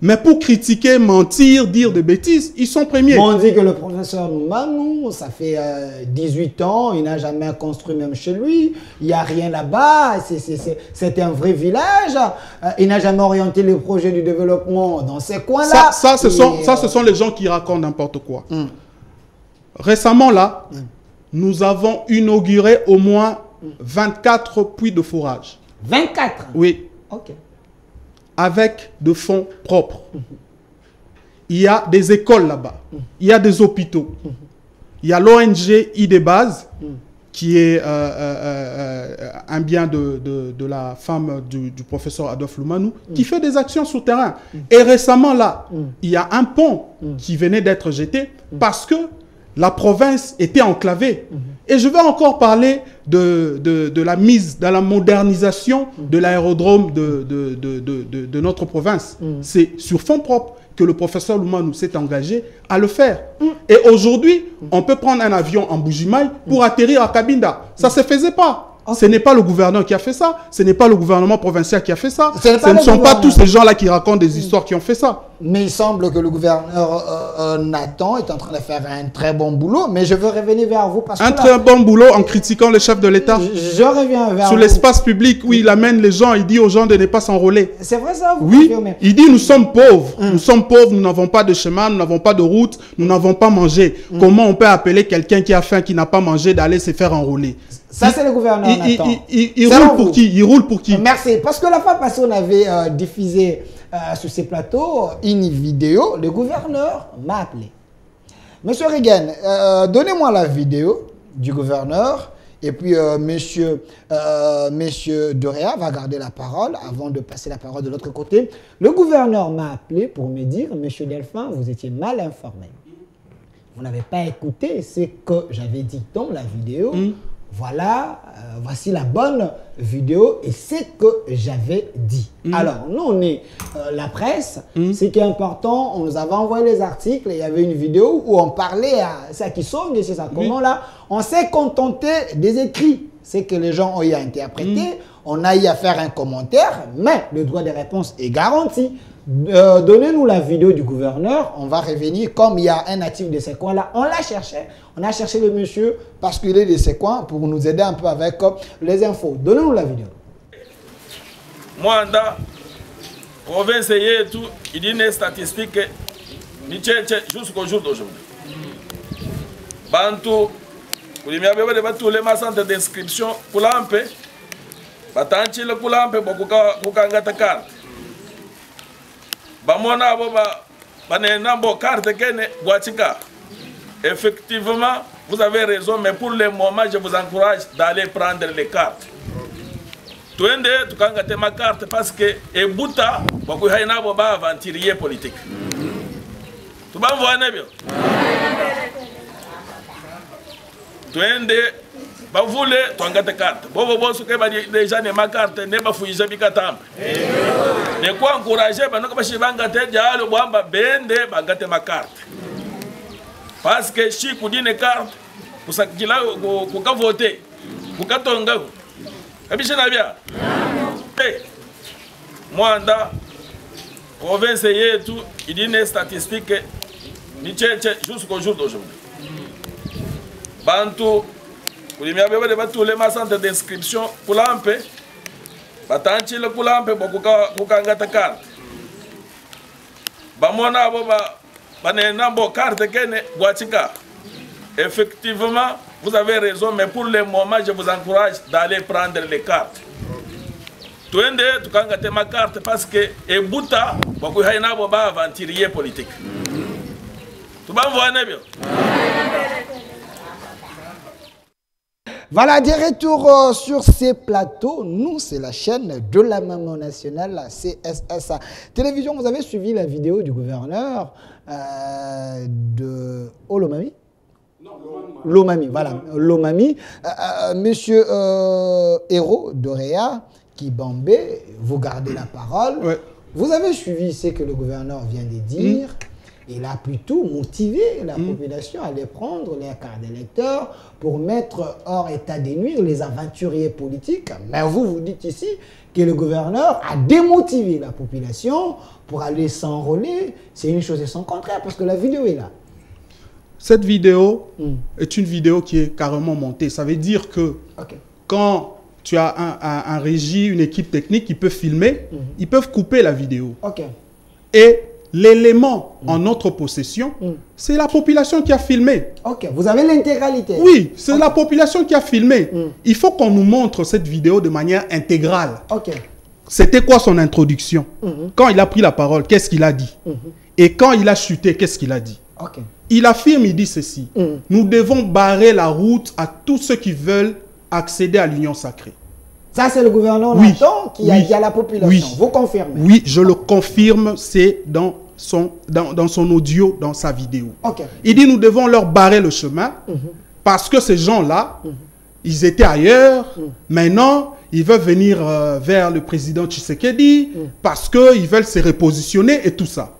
Mais pour critiquer, mentir, dire des bêtises, ils sont premiers. On dit que le professeur Manou, ça fait 18 ans, il n'a jamais construit même chez lui, il n'y a rien là-bas, c'est un vrai village, il n'a jamais orienté le projet du développement dans ces coins-là. Ça, ce sont les gens qui racontent n'importe quoi. Récemment, là, nous avons inauguré au moins 24 puits de forage. 24? Oui. Ok. Avec de fonds propres. Il y a des écoles là-bas. Il y a des hôpitaux. Il y a l'ONG IDEBAS, qui est un bien de la femme du professeur Adolphe Lumanou, qui fait des actions sur terrain. Et récemment, là, il y a un pont qui venait d'être jeté parce que la province était enclavée. Et je vais encore parler de la mise, de la modernisation de l'aérodrome de notre province. C'est sur fonds propres que le professeur Lumanou s'est engagé à le faire. Et aujourd'hui, on peut prendre un avion en Bujimaï pour atterrir à Cabinda. Ça ne se faisait pas. Ce n'est pas le gouverneur qui a fait ça. Ce n'est pas le gouvernement provincial qui a fait ça. Ce ne sont pas tous ces gens-là qui racontent des histoires qui ont fait ça. Mais il semble que le gouverneur Nathan est en train de faire un très bon boulot. Mais je veux revenir vers vous parce que très bon boulot en critiquant le chef de l'État. Je reviens vers vous. Sur l'espace public, où il amène les gens, il dit aux gens de ne pas s'enrôler. C'est vrai ça, vous Oui, confirmez. il dit nous sommes pauvres. Nous sommes pauvres, nous n'avons pas de chemin, nous n'avons pas de route, nous n'avons pas mangé. Comment on peut appeler quelqu'un qui a faim, qui n'a pas mangé, d'aller se faire enrôler? Ça, c'est le gouverneur Nathan. Il roule pour qui? Il roule pour qui? Merci. Parce que la fois passée, on avait diffusé sur ces plateaux une vidéo. Le gouverneur m'a appelé. Monsieur Reagan, donnez-moi la vidéo du gouverneur. Et puis, monsieur Dorea va garder la parole avant de passer la parole de l'autre côté. Le gouverneur m'a appelé pour me dire, monsieur Delphin, vous étiez mal informé. Vous n'avez pas écouté ce que j'avais dit dans la vidéo. Voilà, voici la bonne vidéo et c'est que j'avais dit. Alors, nous, on est la presse. Ce qui est important, on nous avait envoyé les articles et il y avait une vidéo où on parlait à ça qui sonne et c'est ça. Comment là, on s'est contenté des écrits. C'est que les gens ont y interprété. On a eu à faire un commentaire, mais le droit de réponse est garanti. Donnez-nous la vidéo du gouverneur, on va revenir. Comme il y a un natif de ces coins-là, on l'a cherché. On a cherché le monsieur parce qu'il est de ces coins pour nous aider un peu avec les infos. Donnez-nous la vidéo. Moi, dans province et tout, il dit une statistique jusqu'au jour d'aujourd'hui. Bantou, tous les centres d'inscription, pour l'ampe, batanchi le pour l'ampe, pour kangata carte. Bamona boba banenambo carte kene boatika. Effectivement, vous avez raison, mais pour le moment, je vous encourage d'aller prendre les cartes. Tuende tukangate ma carte parce que ebuta bakuhaina boba aventurier politique. Tu vas voir nebio. Tuende ba voulez tongate carte. Bobo bosu ke ba déjà ne ma carte ne ba fuija bikatambe. Ne quoi encourager ba no ba shibanga te jalo bwamba bende bagate ma carte. Parce que si kudine carte kusakila kuka voter kukatonga kabishana bia. Moi nda province yetu idine statistique ni cheche jusqu'au jour d'aujourd'hui. Bantu tous les centres d'inscription pour l'ampe, batanchi le pour l'ampe pour kangata carte. Bamona boba banenambo carte kene boatika. Effectivement, vous avez raison, mais pour le moment, je vous encourage d'aller prendre les cartes. Tuende tukangate ma carte parce que ebuta bakuhaina boba aventurier politique. Tu vas voir nebio. Voilà, des retours sur ces plateaux. Nous, c'est la chaîne de la maman nationale, la CSS Télévision. Vous avez suivi la vidéo du gouverneur de Lomami. Lomami, voilà. Lomami. Monsieur Héros Dorea Kibambé, vous gardez la parole. Ouais. Vous avez suivi ce que le gouverneur vient de dire. il a plutôt motivé la population à aller prendre les cartes d'électeurs pour mettre hors état de nuire les aventuriers politiques. Mais vous dites ici que le gouverneur a démotivé la population pour aller s'enrôler. C'est une chose et son contraire, parce que la vidéo est là. Cette vidéo est une vidéo qui est carrément montée. Ça veut dire que quand tu as un régie, une équipe technique qui peut filmer, ils peuvent couper la vidéo. Et l'élément en notre possession, c'est la population qui a filmé. Vous avez l'intégralité. Oui, c'est la population qui a filmé. Il faut qu'on nous montre cette vidéo de manière intégrale. C'était quoi son introduction? Quand il a pris la parole, qu'est-ce qu'il a dit? Et quand il a chuté, qu'est-ce qu'il a dit? Il affirme, il dit ceci. Nous devons barrer la route à tous ceux qui veulent accéder à l'union sacrée. Ça, c'est le gouverneur Nathan qui a dit à la population. Vous confirmez? Oui, je le confirme. C'est dans son audio, dans sa vidéo. Il dit, nous devons leur barrer le chemin parce que ces gens-là, ils étaient ailleurs. Maintenant, ils veulent venir vers le président Tshisekedi parce qu'ils veulent se repositionner et tout ça.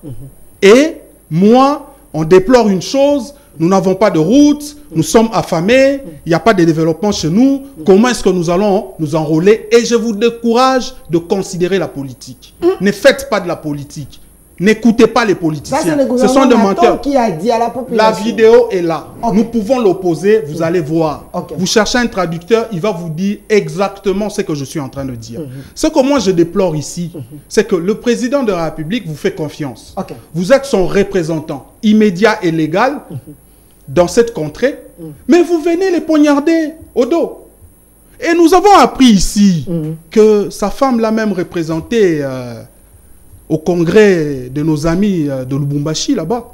Et moi, on déplore une chose, nous n'avons pas de route, nous sommes affamés, il n'y a pas de développement chez nous. Comment est-ce que nous allons nous enrôler? Et je vous décourage de considérer la politique. Ne faites pas de la politique. N'écoutez pas les politiciens. Ce sont des menteurs. Qui a dit à la population. La vidéo est là. Nous pouvons l'opposer, vous allez voir. Vous cherchez un traducteur, il va vous dire exactement ce que je suis en train de dire. Ce que moi je déplore ici, c'est que le président de la République vous fait confiance. Vous êtes son représentant immédiat et légal dans cette contrée, mais vous venez les poignarder au dos. Et nous avons appris ici que sa femme l'a même représenté au congrès de nos amis de Lubumbashi, là-bas.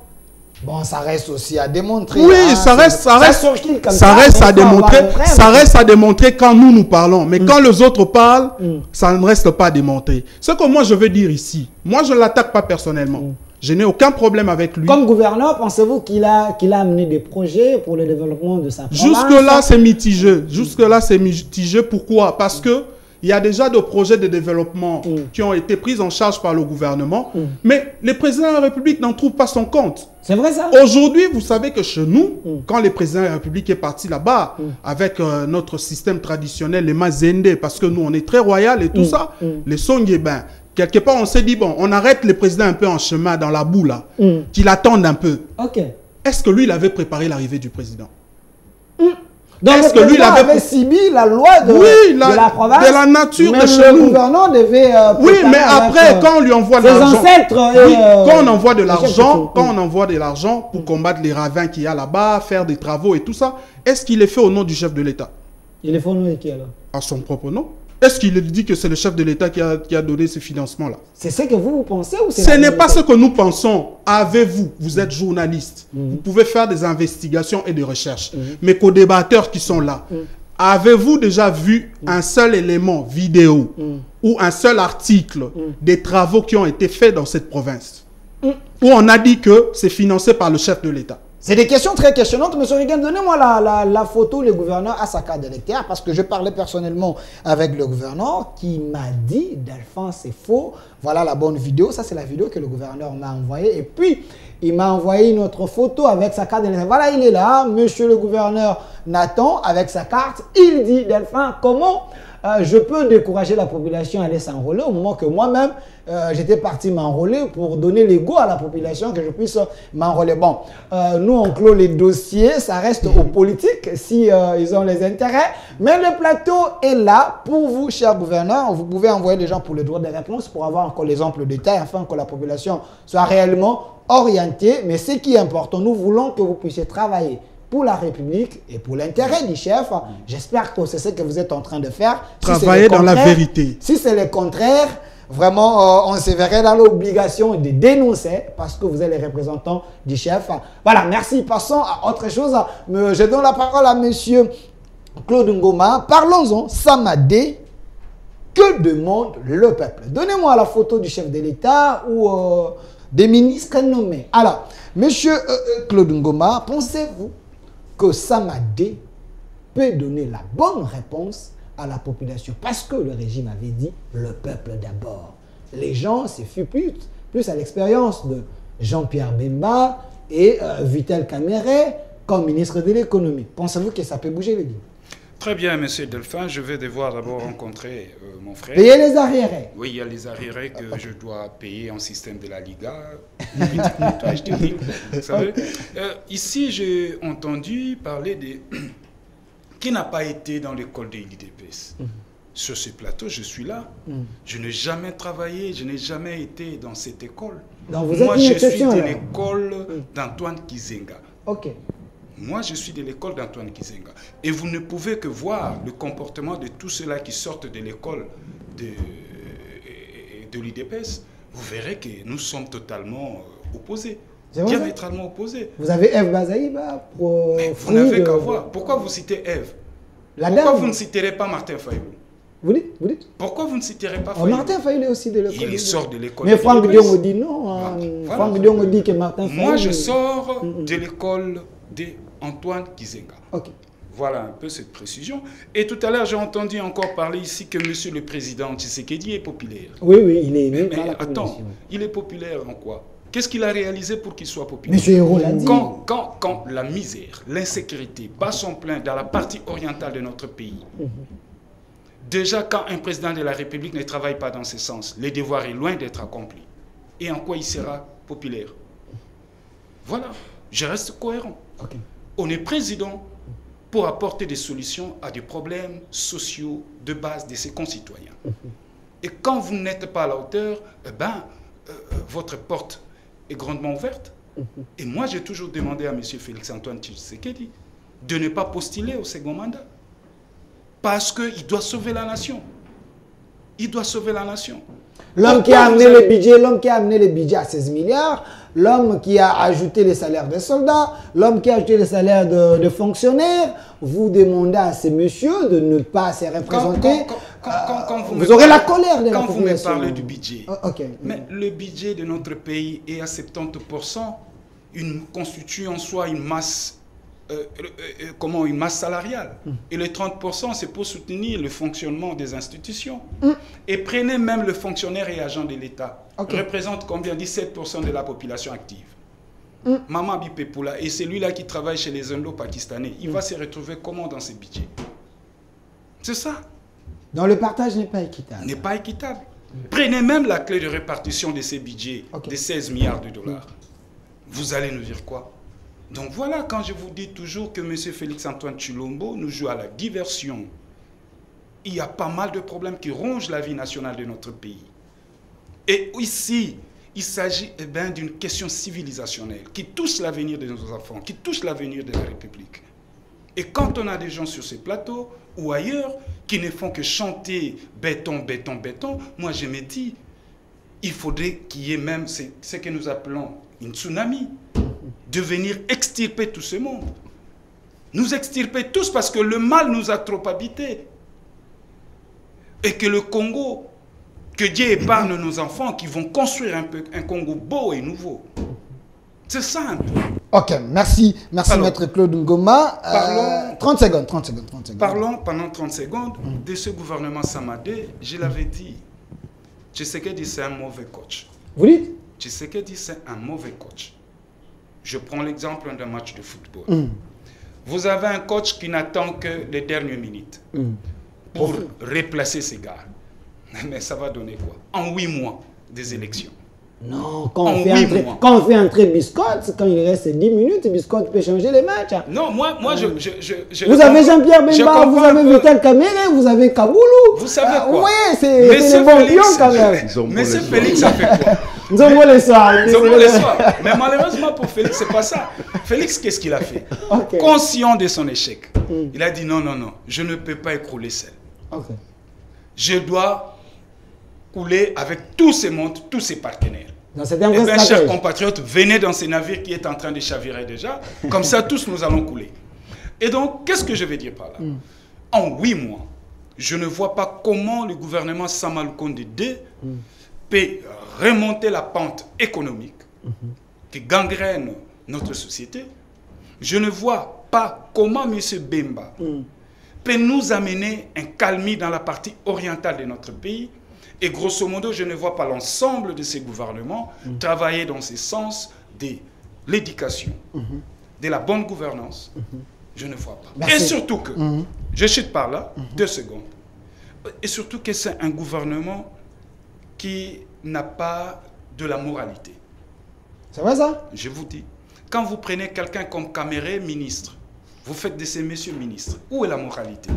Bon, ça reste aussi à démontrer. Oui, hein, ça reste à démontrer quand nous parlons. Mais quand les autres parlent, ça ne reste pas à démontrer. Ce que moi je veux dire ici, moi je ne l'attaque pas personnellement. Je n'ai aucun problème avec lui. Comme gouverneur, pensez-vous qu'il a amené des projets pour le développement de sa province? Jusque-là, c'est mitigé. Jusque-là, c'est mitigé. Pourquoi? Parce que il y a déjà des projets de développement qui ont été pris en charge par le gouvernement, mais le président de la République n'en trouve pas son compte. C'est vrai ça? Aujourd'hui, vous savez que chez nous, quand le président de la République est parti là-bas, avec notre système traditionnel, les Mazende, parce que nous, on est très royal et tout ça, les Songhébin, quelque part, on s'est dit, bon, on arrête le président un peu en chemin, dans la boue, là, qu'il attende un peu. Est-ce que lui, il avait préparé l'arrivée du président? Donc, est-ce que lui, il avait subi la loi de la province, de la nature de chez nous. Le gouverneur devait oui, mais après, quand on lui envoie de l'argent, quand on envoie de l'argent, pour combattre les ravins qu'il y a là-bas, faire des travaux et tout ça, est-ce qu'il est fait au nom du chef de l'État? Il est fait au nom de qui alors? À son propre nom. Est-ce qu'il dit que c'est le chef de l'État qui a donné ces financements-là? C'est ce que vous pensez ou c'est... Ce n'est pas ce que nous pensons. Avez-vous, vous êtes journaliste, vous pouvez faire des investigations et des recherches. Mais qu'aux débatteurs qui sont là, avez-vous déjà vu un seul élément vidéo ou un seul article des travaux qui ont été faits dans cette province où on a dit que c'est financé par le chef de l'État? C'est des questions très questionnantes. Monsieur Reagan, donnez-moi la photo, le gouverneur à sa carte d'électeur, parce que je parlais personnellement avec le gouverneur qui m'a dit, Delphin, c'est faux. Voilà la bonne vidéo. Ça, c'est la vidéo que le gouverneur m'a envoyée. Et puis, il m'a envoyé une autre photo avec sa carte d'électeur. Voilà, il est là, monsieur le gouverneur Nathan, avec sa carte. Il dit, Delphin, comment je peux décourager la population à aller s'enrôler au moment que moi-même, j'étais parti m'enrôler pour donner l'ego à la population que je puisse m'enrôler. Bon, nous, on clôt les dossiers, ça reste aux politiques si ils ont les intérêts. Mais le plateau est là pour vous, cher gouverneur. Vous pouvez envoyer les gens pour le droit de réponse pour avoir encore les amples détails afin que la population soit réellement orientée. Mais ce qui est important, nous voulons que vous puissiez travailler pour la République et pour l'intérêt du chef. J'espère que c'est ce que vous êtes en train de faire. Travailler dans la vérité. Si c'est le contraire, vraiment, on se verrait dans l'obligation de dénoncer parce que vous êtes les représentants du chef. Voilà, merci. Passons à autre chose. Je donne la parole à monsieur Claude Ngoma. Parlons-en. Samadé, que demande le peuple? Donnez-moi la photo du chef de l'État ou des ministres nommés. Alors, monsieur Claude Ngoma, pensez-vous que Samadé peut donner la bonne réponse à la population? Parce que le régime avait dit le peuple d'abord. Les gens se fient plus à l'expérience Jean-Pierre Bemba et Vital Kamerhe comme ministre de l'économie. Pensez-vous que ça peut bouger les lignes? Très bien, monsieur Delphin. Je vais devoir d'abord rencontrer mon frère. Payer les arriérés. Oui, il y a les arriérés que je dois payer en système de la Liga. Petit nettoyage technique, vous savez. Ici, j'ai entendu parler de... qui n'a pas été dans l'école de l'IDPS. Sur ce plateau, je suis là. Je n'ai jamais travaillé, je n'ai jamais été dans cette école. Donc vous Moi, êtes une je suis exception, de là. l'école d'Antoine Kizenga. Ok. Moi, je suis de l'école d'Antoine Kizenga. Et vous ne pouvez que voir le comportement de tous ceux-là qui sortent de l'école de l'IDPS. Vous verrez que nous sommes totalement opposés. Diamétralement opposés. Vous avez Eve Bazaïba pour... Vous n'avez qu'à voir. Pourquoi vous citez Eve? Pourquoi vous ne citerez pas Martin Fayulu? Vous dites? Pourquoi vous ne citerez pas Fayulu? Martin Fayulu est aussi de l'école. Il sort de l'école. Mais Franck Diongo dit non. Voilà. Franck Diongo dit que Martin Fayulu... Moi, je sors de l'école d'Antoine Kizenga. Ok. Voilà un peu cette précision. Et tout à l'heure, j'ai entendu encore parler ici que monsieur le président Tshisekedi est populaire. Oui, il est ému. Mais attends, il est populaire en quoi? Qu'est-ce qu'il a réalisé pour qu'il soit populaire? Monsieur Hérault l'a dit. Quand la misère, l'insécurité bat son plein dans la partie orientale de notre pays, déjà quand un président de la République ne travaille pas dans ce sens, le devoir est loin d'être accompli. Et en quoi il sera populaire? Voilà, je reste cohérent. Okay. On est président pour apporter des solutions à des problèmes sociaux de base de ses concitoyens. Et quand vous n'êtes pas à la hauteur, votre porte est grandement ouverte. Et moi, j'ai toujours demandé à M. Félix-Antoine Tshisekedi de ne pas postuler au second mandat. Parce qu'il doit sauver la nation. Il doit sauver la nation. L'homme qui a amené le budget à 16 milliards, l'homme qui a ajouté les salaires des soldats, l'homme qui a ajouté les salaires de fonctionnaires, vous demandez à ces messieurs de ne pas se représenter. Vous aurez la colère de la population. Quand vous me parlez du budget, okay. Mais le budget de notre pays est à 70%, constitue en soi une masse, une masse salariale. Et les 30%, c'est pour soutenir le fonctionnement des institutions. Et prenez même le fonctionnaire et agent de l'État. Représente combien? 17% de la population active. Maman Bipepula, et celui-là qui travaille chez les Indo-Pakistanais, il va se retrouver comment dans ces budgets? C'est ça. Donc le partage n'est pas équitable. N'est pas équitable. Prenez même la clé de répartition de ces budgets, de 16 milliards de dollars. Vous allez nous dire quoi? Donc voilà, quand je vous dis toujours que M. Félix-Antoine Tshilombo nous joue à la diversion, il y a pas mal de problèmes qui rongent la vie nationale de notre pays. Et ici, il s'agit d'une question civilisationnelle qui touche l'avenir de nos enfants, qui touche l'avenir de la République. Et quand on a des gens sur ces plateaux ou ailleurs qui ne font que chanter béton, béton, béton, moi je me dis, il faudrait qu'il y ait même ce que nous appelons une tsunami, de venir extirper tout ce monde. Nous extirper tous parce que le mal nous a trop habité. Et que le Congo, que Dieu épargne nos enfants qui vont construire un Congo beau et nouveau. C'est ça un peu. Ok, merci Maître Claude Ngoma. 30 secondes. Parlons pendant 30 secondes de ce gouvernement Samadé. Je l'avais dit, Tshisekedi c'est un mauvais coach. Vous dites? Tshisekedi c'est un mauvais coach. Je prends l'exemple d'un match de football. Vous avez un coach qui n'attend que les dernières minutes pour replacer ses gars. Mais ça va donner quoi? En 8 mois des élections. Non, quand on fait entrer Biscotte, quand il reste 10 minutes, Biscotte peut changer les matchs. Non, moi je vous avez Jean-Pierre Bemba, vous avez Vital Kamerhe, vous avez Kaboulou. Vous savez quoi? Oui, c'est les bons pions quand même. Monsieur Félix a fait quoi? Nous avons les soirs. Mais malheureusement pour Félix, c'est pas ça. Félix, qu'est-ce qu'il a fait? Conscient de son échec, il a dit non, je ne peux pas écrouler seul. Je dois couler avec tous ces mondes, tous ces partenaires. Chers compatriotes, venez dans ces navires qui est en train de chavirer déjà. Comme ça, tous nous allons couler. Et donc, qu'est-ce que je veux dire par là? En 8 mois, je ne vois pas comment le gouvernement Samalukonde II peut remonter la pente économique qui gangrène notre société. Je ne vois pas comment M. Bemba peut nous amener un calmie dans la partie orientale de notre pays Et grosso modo, je ne vois pas l'ensemble de ces gouvernements travailler dans ce sens de l'éducation, de la bonne gouvernance. Je ne vois pas. Merci. Et surtout que, je chute par là, 2 secondes. Et surtout que c'est un gouvernement qui n'a pas de la moralité. C'est vrai ça? Je vous dis, quand vous prenez quelqu'un comme Caméré, ministre, vous faites de ces messieurs ministres, où est la moralité?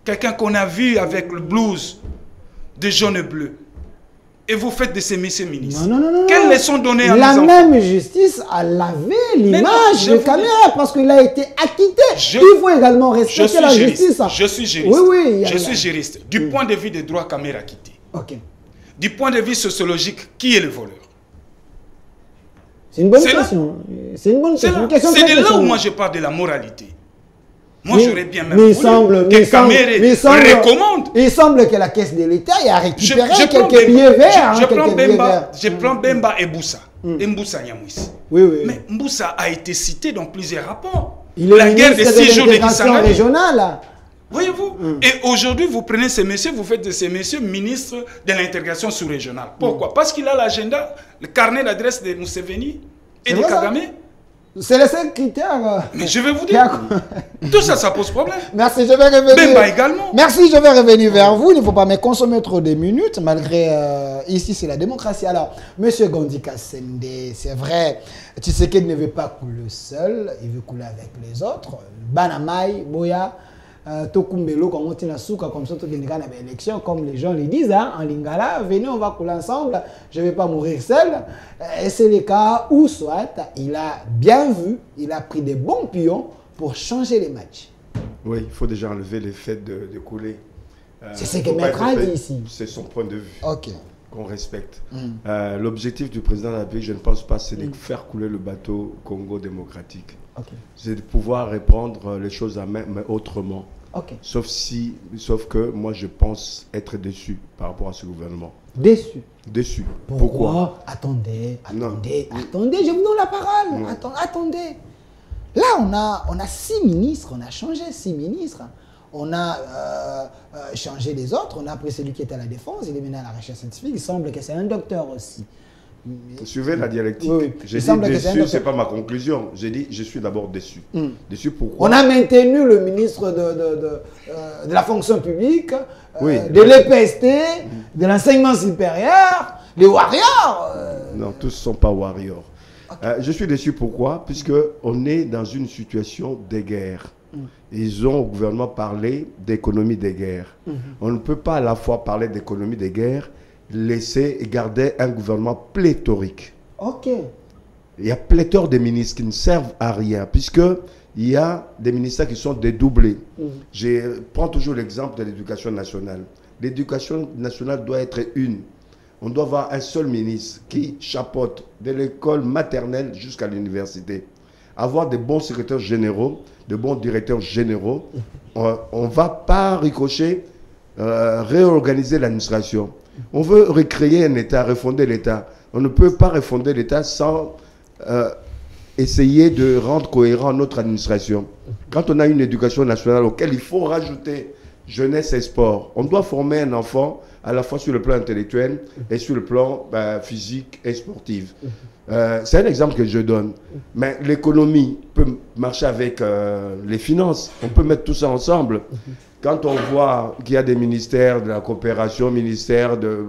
Quelqu'un qu'on a vu avec le blues de jaune et bleu, et vous faites de ces messieurs ministres. Non. Quelles leçons donner à la nos enfants? même justice a lavé l'image de Caméré parce qu'il a été acquitté. Il faut également respecter la justice. Je suis juriste. Oui. Je suis juriste. Du point de vue des droits, Caméré a quitté. Ok. Du point de vue sociologique, qui est le voleur? C'est une bonne question. C'est une bonne question. C'est de là où moi je parle de la moralité. Moi, j'aurais bien même voulu que Caméré recommande. Il semble que la caisse de l'État a récupéré Je quelques billets verts. Je prends Bemba et Boussa. Et Mboussa Nyamouissi. Oui. Mais Mboussa a été cité dans plusieurs rapports. Il est la guerre des 6 jours de Kisangani régionale. Voyez-vous? Et aujourd'hui, vous prenez ces messieurs, vous faites de ces messieurs ministres de l'intégration sous-régionale. Pourquoi? Parce qu'il a l'agenda, le carnet d'adresse de Museveni et de Kagame. C'est le seul critère. Mais je vais vous dire, tout ça, ça pose problème. Merci, je vais revenir. Bemba également. Merci, je vais revenir vers vous. Il ne faut pas me consommer trop de minutes, malgré ici, c'est la démocratie. Alors, monsieur Gondika Sende, c'est vrai, Tshisekedi ne veut pas couler seul, il veut couler avec les autres. Banamai, Boya, Tokumbelo, comme on tient souka, comme ça, élection, comme les gens le disent, hein, en Lingala, venez, on va couler ensemble, je ne vais pas mourir seul. Et c'est le cas où, soit, il a bien vu, il a pris des bons pions pour changer les matchs. Oui, il faut déjà enlever le fait de couler. C'est ce que Maître a dit ici. C'est son point de vue. Ok. Qu'on respecte. L'objectif du président de la République, je ne pense pas, c'est de faire couler le bateau Congo démocratique. Okay. C'est de pouvoir répondre les choses à main, mais autrement. Okay. Sauf que moi, je pense être déçu par rapport à ce gouvernement. Déçu? Déçu. Pourquoi? Attendez, je vous donne la parole. Attendez. Là, on a 6 ministres, on a changé 6 ministres. On a changé les autres, on a pris celui qui était à la défense, il est maintenant à la recherche scientifique, il semble que c'est un docteur aussi. Suivez la dialectique. Oui. J'ai dit déçu, ce n'est pas ma conclusion. J'ai dit, je suis d'abord déçu. Déçu pourquoi? On a maintenu le ministre de la fonction publique, de l'EPST, de l'enseignement supérieur, les warriors. Non, tous ne sont pas warriors. Okay. Je suis déçu pourquoi? Puisqu'on est dans une situation de guerre. Ils ont au gouvernement parlé d'économie de guerre. On ne peut pas à la fois parler d'économie de guerre, laisser et garder un gouvernement pléthorique. Ok. Il y a pléthore de ministres qui ne servent à rien, puisqu'il y a des ministères qui sont dédoublés. Je prends toujours l'exemple de l'éducation nationale. L'éducation nationale doit être une. On doit avoir un seul ministre qui chapeaute de l'école maternelle jusqu'à l'université. Avoir de bons secrétaires généraux, de bons directeurs généraux. On ne va pas ricocher, réorganiser l'administration. On veut recréer un État, refonder l'État. On ne peut pas refonder l'État sans essayer de rendre cohérent notre administration. Quand on a une éducation nationale auquel il faut rajouter jeunesse et sport, on doit former un enfant à la fois sur le plan intellectuel et sur le plan physique et sportif. C'est un exemple que je donne. Mais l'économie peut marcher avec les finances. On peut mettre tout ça ensemble. Quand on voit qu'il y a des ministères de la coopération, ministère de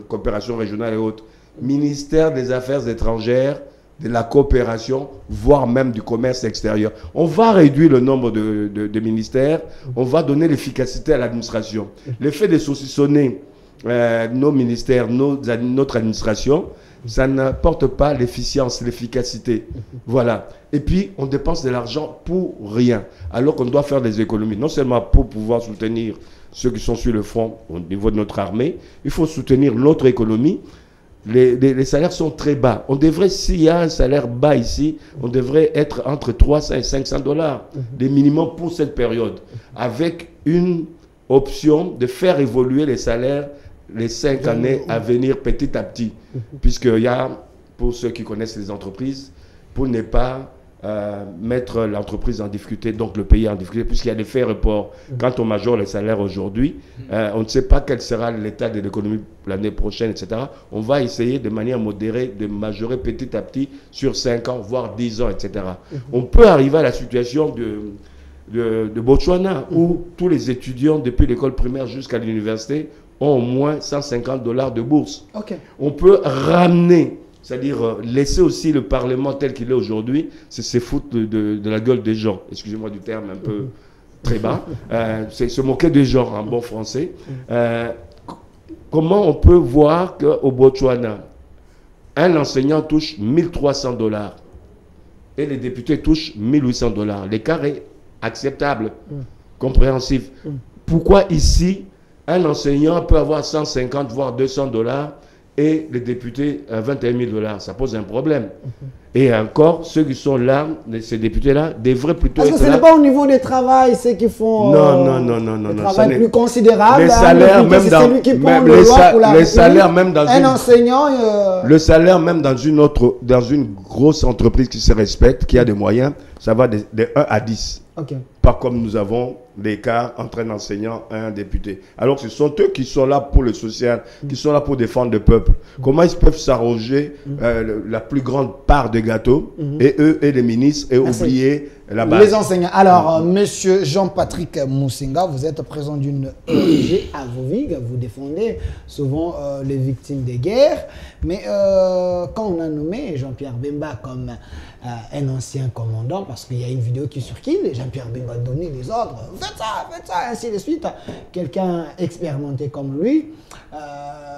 coopération régionale et autres, ministère des Affaires étrangères, de la coopération, voire même du commerce extérieur. On va réduire le nombre de ministères, on va donner l'efficacité à l'administration. Le fait de saucissonner nos ministères, notre administration, ça n'apporte pas l'efficience, l'efficacité. Voilà. Et puis, on dépense de l'argent pour rien, alors qu'on doit faire des économies. Non seulement pour pouvoir soutenir ceux qui sont sur le front au niveau de notre armée, il faut soutenir notre économie. Les salaires sont très bas. On devrait, s'il y a un salaire bas ici, on devrait être entre 300 et 500 $, des minimums pour cette période, avec une option de faire évoluer les salaires les 5 années à venir petit à petit. Puisqu'il y a, pour ceux qui connaissent les entreprises, pour ne pas mettre l'entreprise en difficulté, donc le pays en difficulté, puisqu'il y a des faits reports. Quand on majore les salaires aujourd'hui, on ne sait pas quel sera l'état de l'économie l'année prochaine, etc. On va essayer de manière modérée de majorer petit à petit sur 5 ans, voire 10 ans, etc. On peut arriver à la situation de Botswana, où tous les étudiants, depuis l'école primaire jusqu'à l'université, ont au moins $150 de bourse. On peut ramener, c'est-à-dire laisser aussi le Parlement tel qu'il est aujourd'hui, c'est se foutre de la gueule des gens. Excusez-moi du terme un peu très bas. C'est se moquer des gens en bon français. Comment on peut voir qu'au Botswana, un enseignant touche $1 300 et les députés touchent $1 800. L'écart est acceptable, compréhensif. Pourquoi ici, un enseignant peut avoir 150 voire $200 et les députés 21 000 $? Ça pose un problème. Et encore, ceux qui sont là, ces députés-là, devraient plutôt être là. Parce que ce n'est pas au niveau des travails, ceux qui font non, travail plus considérable. Les salaires, même dans les salaires, même dans un enseignant. Le salaire, même dans une grosse entreprise qui se respecte, qui a des moyens, ça va de 1 à 10. Pas comme nous avons l'écart entre un enseignant et un député. Alors ce sont eux qui sont là pour le social, qui sont là pour défendre le peuple. Comment ils peuvent s'arroger la plus grande part de gâteau, et eux et les ministres, et oublier la base? Les enseignants. Alors, monsieur Jean-Patrick Moussinga, vous êtes président d'une ONG à Vovig, vous défendez souvent les victimes des guerres, mais quand on a nommé Jean-Pierre Bemba comme un ancien commandant, parce qu'il y a une vidéo qui circule, Jean-Pierre Bemba donnait des ordres, faites ça, ainsi de suite. Quelqu'un expérimenté comme lui,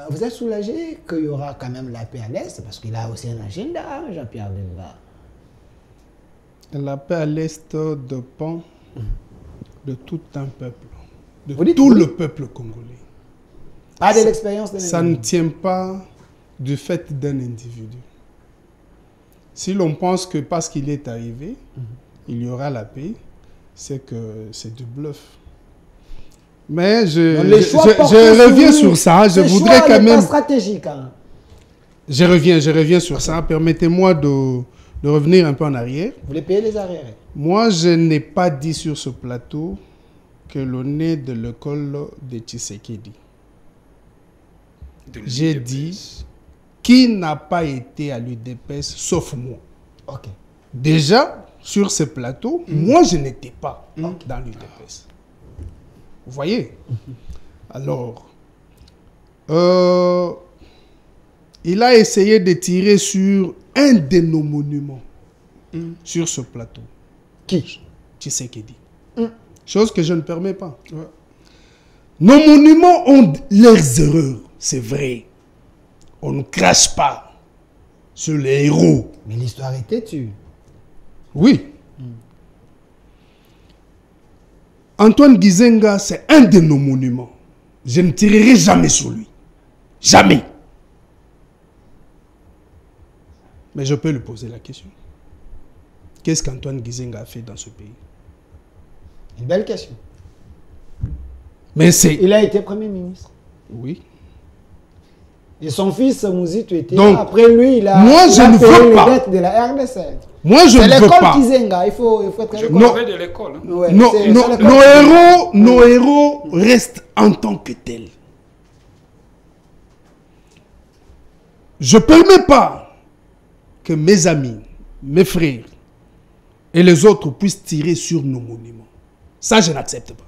vous êtes soulagé qu'il y aura quand même la paix à l'Est, parce qu'il a aussi un agenda, Jean-Pierre Bemba. La paix à l'Est dépend de tout un peuple, de tout le peuple congolais. Pas de l'expérience de ça ne tient pas du fait d'un individu. Si l'on pense que parce qu'il est arrivé, il y aura la paix, c'est que c'est du bluff. Mais je reviens sur ça. Je voudrais quand même. Stratégique. Hein. Je reviens sur ça. Permettez-moi de revenir un peu en arrière. Vous voulez payer les arrières? Moi, je n'ai pas dit sur ce plateau que l'on est de l'école de Tshisekedi. J'ai dit qui n'a pas été à l'UDPS sauf moi. Déjà, sur ce plateau, moi, je n'étais pas dans l'UDPS. Vous voyez? Alors, il a essayé de tirer sur un de nos monuments sur ce plateau. Qui? Tshisekedi. Chose que je ne permets pas. Nos monuments ont leurs erreurs, c'est vrai. On ne crache pas sur les héros. Mais l'histoire est têtue. Oui. Antoine Gizenga, c'est un de nos monuments. Je ne tirerai jamais sur lui. Jamais. Mais je peux lui poser la question. Qu'est-ce qu'Antoine Gizenga a fait dans ce pays? Une belle question. Mais c'est... Il a été Premier ministre. Oui. Et son fils, Mouzitu, était donc, là. Après lui, il a payé les dettes de la RDC. Moi, je ne veux pas. C'est l'école Kizenga, il faut être... Je parlais de l'école. Hein. Ouais, nos héros restent en tant que tels. Je ne permets pas que mes amis, mes frères et les autres puissent tirer sur nos monuments. Ça, je n'accepte pas.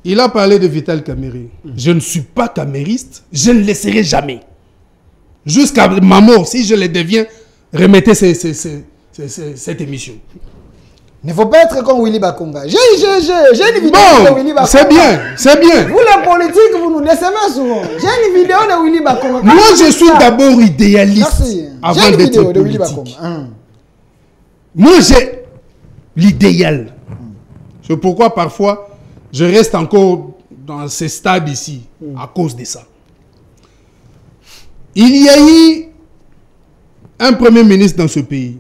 Il a parlé de Vital Kamerhe. Je ne suis pas camériste, je ne le serai jamais. Jusqu'à ma mort, si je le deviens, remettez cette émission. Il ne faut pas être comme Willy Bakonga. J'ai une vidéo de Willy Bakonga. C'est bien, c'est bien. Vous les politiques, vous nous décevez souvent. J'ai une vidéo de Willy Bakonga. Moi, je suis d'abord idéaliste. Avant d'être politique. Moi, j'ai l'idéal. C'est pourquoi parfois, je reste encore dans ces stades ici, à cause de ça. Il y a eu un premier ministre dans ce pays.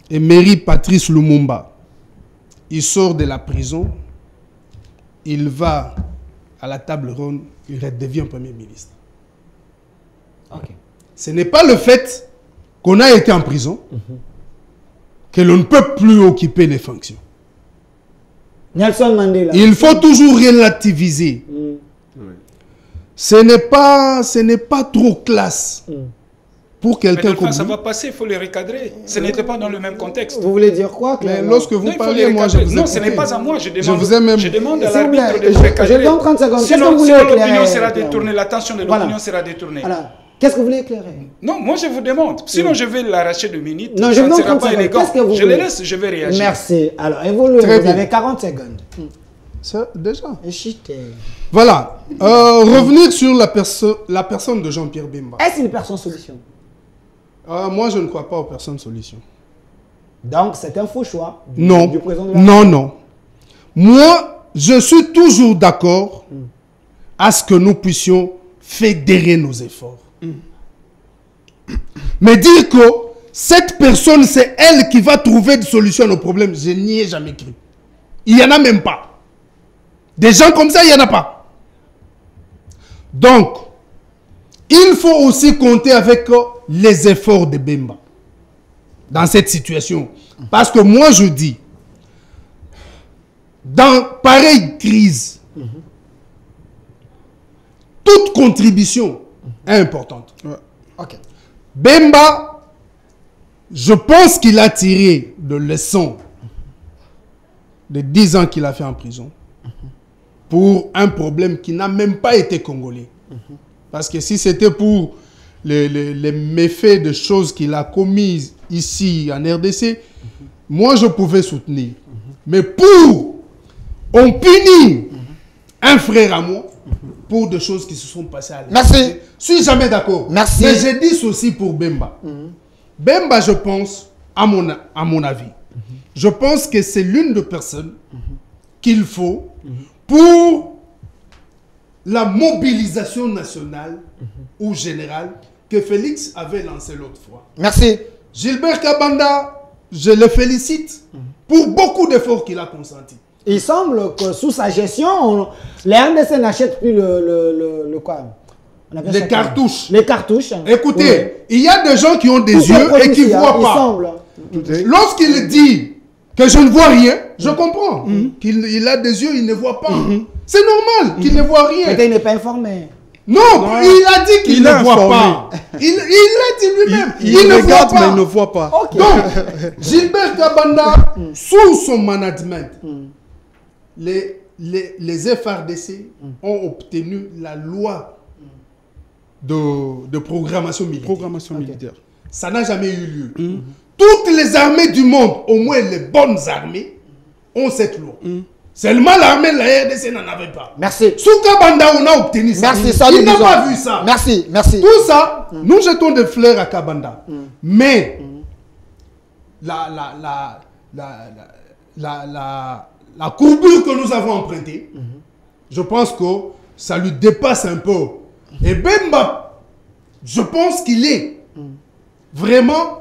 Emery Patrice Lumumba. Il sort de la prison. Il va à la table ronde. Il redevient premier ministre. ce n'est pas le fait qu'on a été en prison que l'on ne peut plus occuper les fonctions. Nelson Mandela. Il faut toujours relativiser. Ce n'est pas trop classe pour quelqu'un comme ça vous. va passer, il faut les recadrer. Ce n'était pas dans le même contexte. Vous voulez dire quoi, Mais clairement? lorsque vous Non, il faut parlez, les moi je recadrer. vous Non, ce n'est écoute. pas à moi. Je demande, Je vous ai même- je demande à S'il vous l'arbitre de plaît, les recadrer. je donne 30 secondes. Qu'est-ce que Sinon, vous voulez sinon éclairer, l'opinion sera clairement? détournée, l'attention de Voilà. l'opinion sera détournée. Alors, qu'est-ce que vous voulez éclairer? Non, moi je vous demande. Sinon, je vais l'arracher de minutes. Non, je ça vous ne donne sera 30 pas secondes. élégant. Qu'est-ce que vous Je voulez? les laisse, je vais réagir. Merci. Alors, évoluez, Très vous bien. avez 40 secondes. Ça, déjà. Échitez. Voilà. Revenir sur la personne de Jean-Pierre Bemba. Est-ce une personne solution? Moi, je ne crois pas aux personnes solutions. Donc, c'est un faux choix Non. du président de la Non, non. Moi, je suis toujours d'accord à ce que nous puissions fédérer nos efforts. Mais dire que cette personne, c'est elle qui va trouver des solutions à nos problèmes, je n'y ai jamais cru. Il n'y en a même pas. Des gens comme ça, il n'y en a pas. Donc, il faut aussi compter avec les efforts de Bemba dans cette situation. Parce que moi, je dis, dans pareille crise, toute contribution est importante. Ok. Bemba, je pense qu'il a tiré de leçons de 10 ans qu'il a fait en prison pour un problème qui n'a même pas été congolais. Parce que si c'était pour les méfaits de choses qu'il a commises ici en RDC, moi je pouvais soutenir. Mais pour on punit un frère à moi pour des choses qui se sont passées à l'époque. Merci. Je suis jamais d'accord. Merci. Mais je dis ceci pour Bemba. Bemba, je pense, à mon avis, je pense que c'est l'une des personnes qu'il faut pour la mobilisation nationale ou générale que Félix avait lancée l'autre fois. Merci. Gilbert Kabanda, je le félicite pour beaucoup d'efforts qu'il a consentis. Il semble que sous sa gestion, les RDC n'achètent plus le quoi? On appelle Les ça quoi? cartouches. Les cartouches. Écoutez, il y a des gens qui ont des Tout yeux est et produit, qui ne hein, voient il pas. semble. Lorsqu'il dit que je ne vois rien, je comprends. Qu'il a des yeux, il ne voit pas. C'est normal qu'il ne voit rien. Peut-être il n'est pas informé. Non, il a dit qu'il Il ne est voit informé. pas. Il l'a dit lui-même. Il Il ne voit regarde, mais pas. il ne voit pas. Ok. Donc, Gilbert Kabanda, sous son management, les FRDC ont obtenu la loi de programmation militaire. Programmation militaire. Ça n'a jamais eu lieu. Toutes les armées du monde, au moins les bonnes armées, ont cette loi. Seulement l'armée de la RDC n'en avait pas. Merci. Sous Kabanda, on a obtenu ça. Merci, ça, Il nous n'a disons. pas vu ça. Merci, merci. Tout ça, nous jetons des fleurs à Kabanda. Mais la courbure que nous avons empruntée, je pense que ça lui dépasse un peu. Et Bemba, je pense qu'il est vraiment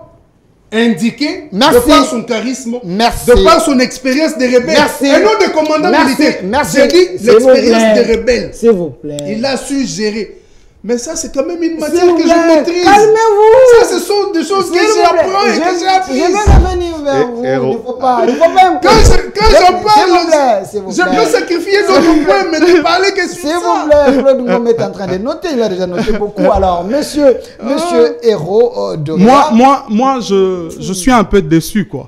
indiqué Merci. de par son charisme, Merci. de par son expérience de rebelle. Merci. Et non de commandant Merci. militaire. Merci. J'ai dit S'il vous l'expérience plaît. de rebelle. S'il vous plaît. Il a su gérer. Mais ça, c'est quand même une S'il matière vous que plaît, je maîtrise. calmez-vous. Ça, ce sont des choses que S'il vous j'apprends plaît, et que j'ai Je apprises. vais revenir vers vous. Héros. Il ne faut pas. Il faut pas. Quand j'en parle, s'il vous je plaît. peux sacrifier d'autres points, mais ne parler que sur S'il ça. vous plaît, Claude Ngom est en train de noter. Il a déjà noté beaucoup. Alors, monsieur Héros de Moi, je suis un peu déçu, quoi.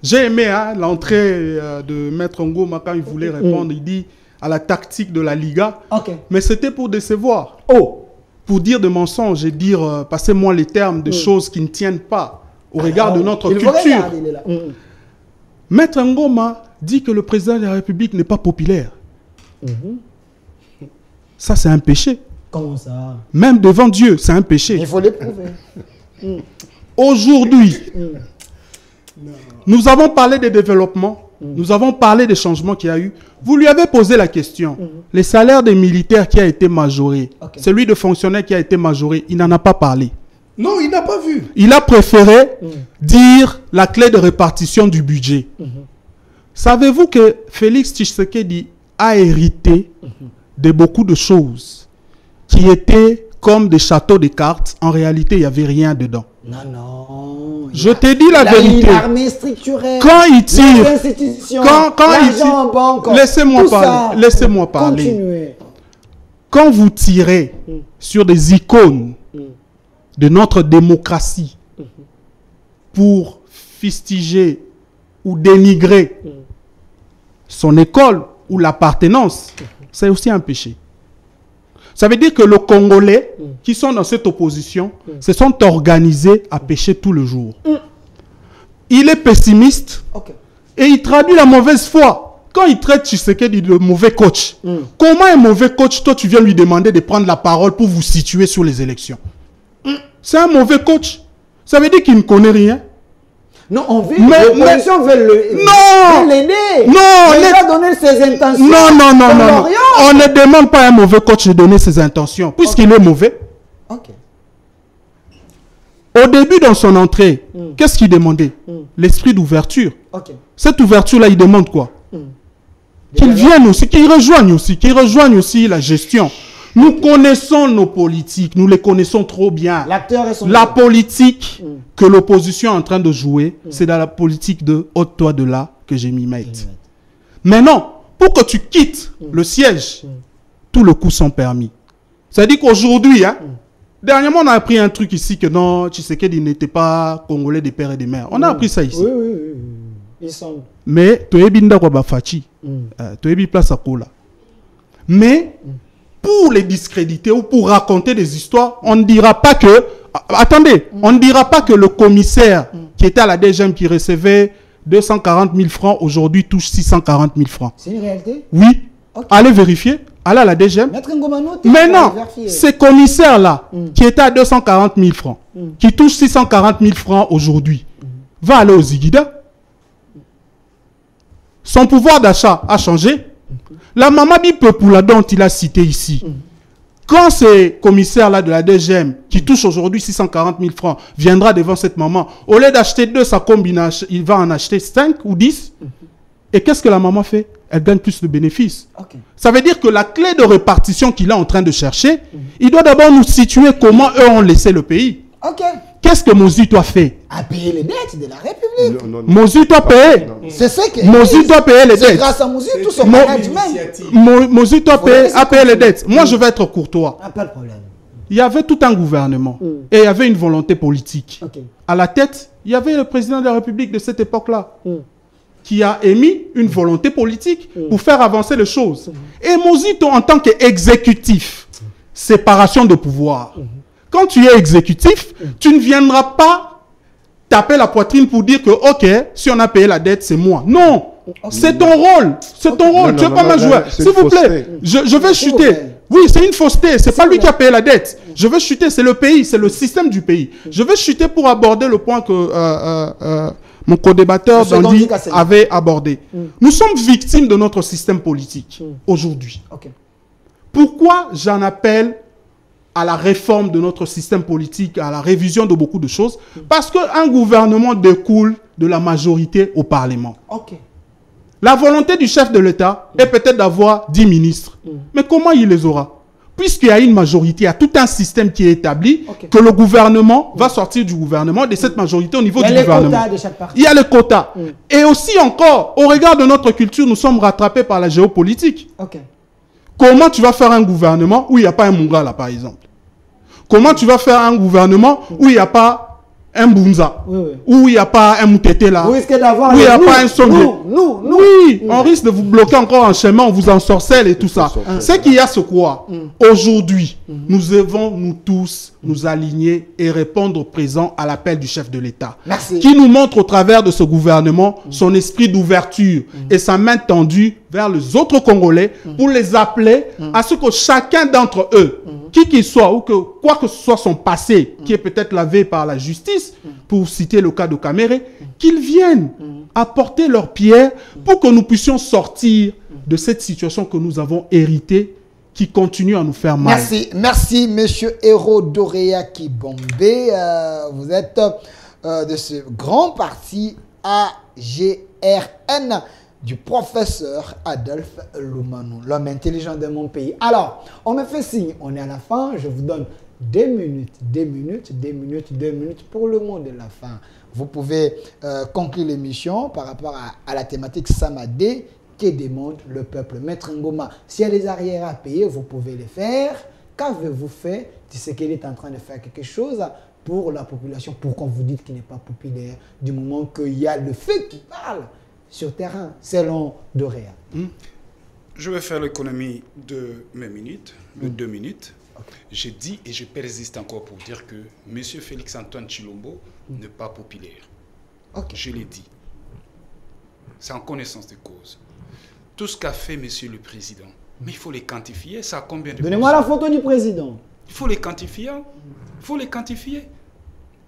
J'ai aimé l'entrée de Maître Ngoma quand il voulait répondre. Il dit à la tactique de la Liga. Ok. Mais c'était pour décevoir. Oh. Pour dire des mensonges et dire, passez-moi les termes, de choses qui ne tiennent pas au regard de notre Il vous culture. regarde, il est là. Maître Ngoma dit que le président de la République n'est pas populaire. Ça, c'est un péché. Comment ça? Même devant Dieu, c'est un péché. Il faut l'éprouver. Aujourd'hui, nous avons parlé des développements, nous avons parlé des changements qu'il y a eu. Vous lui avez posé la question. Les salaires des militaires qui a été majoré, celui de fonctionnaire qui a été majoré, il n'en a pas parlé. Non, il n'a pas vu. Il a préféré dire la clé de répartition du budget. Savez-vous que Félix Tshisekedi a hérité de beaucoup de choses qui étaient comme des châteaux de cartes. En réalité, il n'y avait rien dedans. Non, non. Je te dis la vérité. Une armée structurelle. Quand ils tirent, les institutions, quand ils l'argent en banque, laissez-moi tout parler. ça. Laissez-moi parler. Continuez. Quand vous tirez sur des icônes de notre démocratie pour fustiger ou dénigrer son école ou l'appartenance, c'est aussi un péché. Ça veut dire que les Congolais qui sont dans cette opposition se sont organisés à pécher tout le jour. Il est pessimiste et il traduit la mauvaise foi. Quand il traite Tshisekedi de mauvais coach, comment un mauvais coach, toi tu viens lui demander de prendre la parole pour vous situer sur les élections? C'est un mauvais coach. Ça veut dire qu'il ne connaît rien. Non, on veut l'opposition veut l'aider. Non, il va donner ses intentions. Non. On ne demande pas à un mauvais coach de donner ses intentions, puisqu'il est mauvais. Au début, dans son entrée, qu'est-ce qu'il demandait? L'esprit d'ouverture. Cette ouverture-là, il demande quoi? Qu'ils viennent aussi, qu'ils rejoignent aussi la gestion. Nous connaissons nos politiques, nous les connaissons trop bien. La politique que l'opposition est en train de jouer, c'est dans la politique de ôte-toi de là que j'ai mis maître. Maintenant, pour que tu quittes le siège, tous les coups sont permis. C'est-à-dire qu'aujourd'hui, dernièrement, on a appris un truc ici que non, Tshisekedi n'était pas congolais des pères et des mères. On a appris ça ici. Ils sont... Mais, tu es binda kwa bafachi. Tu es place à Kola. Mais, pour les discréditer ou pour raconter des histoires, on ne dira pas que... Attendez, on ne dira pas que le commissaire qui était à la DGM qui recevait 240 000 francs, aujourd'hui touche 640 000 francs. C'est une réalité? Oui. Allez vérifier. Allez à la DGM. Mais non, ces commissaires-là, qui étaient à 240 000 francs, qui touchent 640 000 francs aujourd'hui, va aller au Zigida. Son pouvoir d'achat a changé. La Mamadi Pepula dont il a cité ici, quand ces commissaires-là de la DGM, qui touchent aujourd'hui 640 000 francs, viendra devant cette maman, au lieu d'acheter 2 sa combine, il va en acheter 5 ou 10. Et qu'est-ce que la maman fait? Elle gagne plus de bénéfices. Ça veut dire que la clé de répartition qu'il est en train de chercher, il doit d'abord nous situer comment eux ont laissé le pays. Qu'est-ce que Mozito a fait? A payé les dettes de la République. Mozito a payé. C'est ce que... Mozito a payé les dettes. C'est grâce à Mozito, son management. Mozito a payé les dettes. Moi, je vais être courtois. Pas de problème. Il y avait tout un gouvernement. Et il y avait une volonté politique. À la tête, il y avait le président de la République de cette époque-là. Qui a émis une volonté politique pour faire avancer les choses. Et Mozito, en tant qu'exécutif, séparation de pouvoir. Quand tu es exécutif, tu ne viendras pas taper la poitrine pour dire que, ok, si on a payé la dette, c'est moi. Non, c'est ton rôle. C'est ton rôle. Tu ne veux pas me jouer. S'il vous plaît, je vais chuter. Oui, c'est une fausseté. C'est pas lui qui a payé la dette. Je veux chuter. C'est le pays. C'est le système du pays. Je vais chuter pour aborder le point que mon co-débatteur Dandy avait abordé. Nous sommes victimes de notre système politique aujourd'hui. Pourquoi j'en appelle à la réforme de notre système politique, à la révision de beaucoup de choses? Parce qu'un gouvernement découle de la majorité au Parlement. La volonté du chef de l'État est peut-être d'avoir 10 ministres. Mais comment il les aura? Puisqu'il y a une majorité, il y a tout un système qui est établi, que le gouvernement va sortir du gouvernement, de cette majorité au niveau du gouvernement. Il y a les quotas. Et aussi encore, au regard de notre culture, nous sommes rattrapés par la géopolitique. Comment tu vas faire un gouvernement où il n'y a pas un Mungala, par exemple? Comment tu vas faire un gouvernement où il n'y a pas un Bunza, où il n'y a pas un Moutete là, où il n'y a pas un Songe? Oui, on risque de vous bloquer encore en chemin, on vous ensorcelle et tout ça. C'est qu'il y a ce quoi? Aujourd'hui, nous devons, nous tous, nous aligner et répondre présent à l'appel du chef de l'État. Qui nous montre au travers de ce gouvernement son esprit d'ouverture et sa main tendue vers les autres Congolais pour les appeler à ce que chacun d'entre eux, qui qu'il soit, ou que quoi que ce soit son passé, qui est peut-être lavé par la justice, pour citer le cas de Kamere, qu'ils viennent apporter leur pierre pour que nous puissions sortir de cette situation que nous avons héritée, qui continue à nous faire mal. Merci, monsieur Héro Dorea Kibombe. Vous êtes de ce grand parti AGRN du professeur Adolphe Lumanou, l'homme intelligent de mon pays. Alors, on me fait signe, on est à la fin, je vous donne 2 minutes, 2 minutes, 2 minutes, 2 minutes pour le mot de la fin. Vous pouvez conclure l'émission par rapport à la thématique Samadé. Que demande le peuple? Maître Ngoma, s'il y a des arrières à payer, vous pouvez les faire. Qu'avez-vous fait? Tshisekedi est en train de faire quelque chose pour la population. Pourquoi vous dites qu'il n'est pas populaire du moment qu'il y a le fait qui parle sur terrain, selon Doréa? Je vais faire l'économie de mes minutes, de 2 minutes. Okay. Je dis et je persiste encore pour dire que M. Félix-Antoine Tshilombo n'est pas populaire. Okay. Je l'ai dit. C'est en connaissance de cause. Tout ce qu'a fait M. le Président, mais il faut les quantifier. Ça a combien de... Donnez-moi la photo du président. Il faut les quantifier. Il faut les quantifier.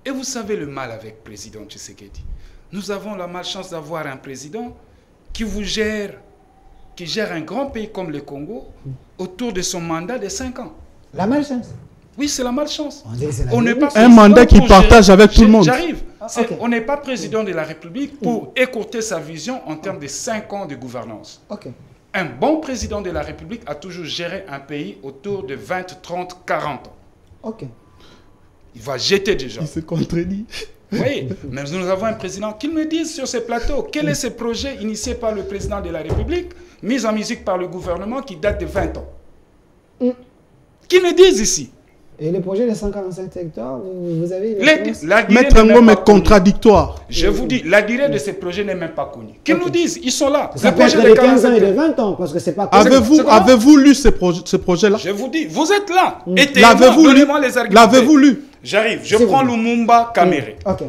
Et vous savez le mal avec le président Tshisekedi. Nous avons la malchance d'avoir un président qui gère un grand pays comme le Congo autour de son mandat de 5 ans. La malchance. Oui, c'est la malchance. On n'est pas un mandat qu'il partage avec tout le monde. J'arrive. Okay. On n'est pas président de la République pour écourter sa vision en termes de 5 ans de gouvernance. Okay. Un bon président de la République a toujours géré un pays autour de 20, 30, 40 ans. Okay. Il va jeter déjà. Il se contredit. Vous voyez, mais nous avons un président qui me dise sur ces plateaux quel est ce projet initié par le président de la République, mis en musique par le gouvernement qui date de 20 ans. Qui me dise ici. Et le projet de 145 hectares, vous avez... Maître Ngoma est contradictoire. Je vous dis, la durée de ces projets n'est même pas connue. Qu'ils nous disent, ils sont là. Ça peut être de 15 ans et de 20 ans, parce que c'est pas... Avez-vous lu ce projet-là? Je vous dis, vous êtes là. Donnez-moi les arguments. L'avez-vous lu? J'arrive. Je prends Lumumba Kamere. Ok.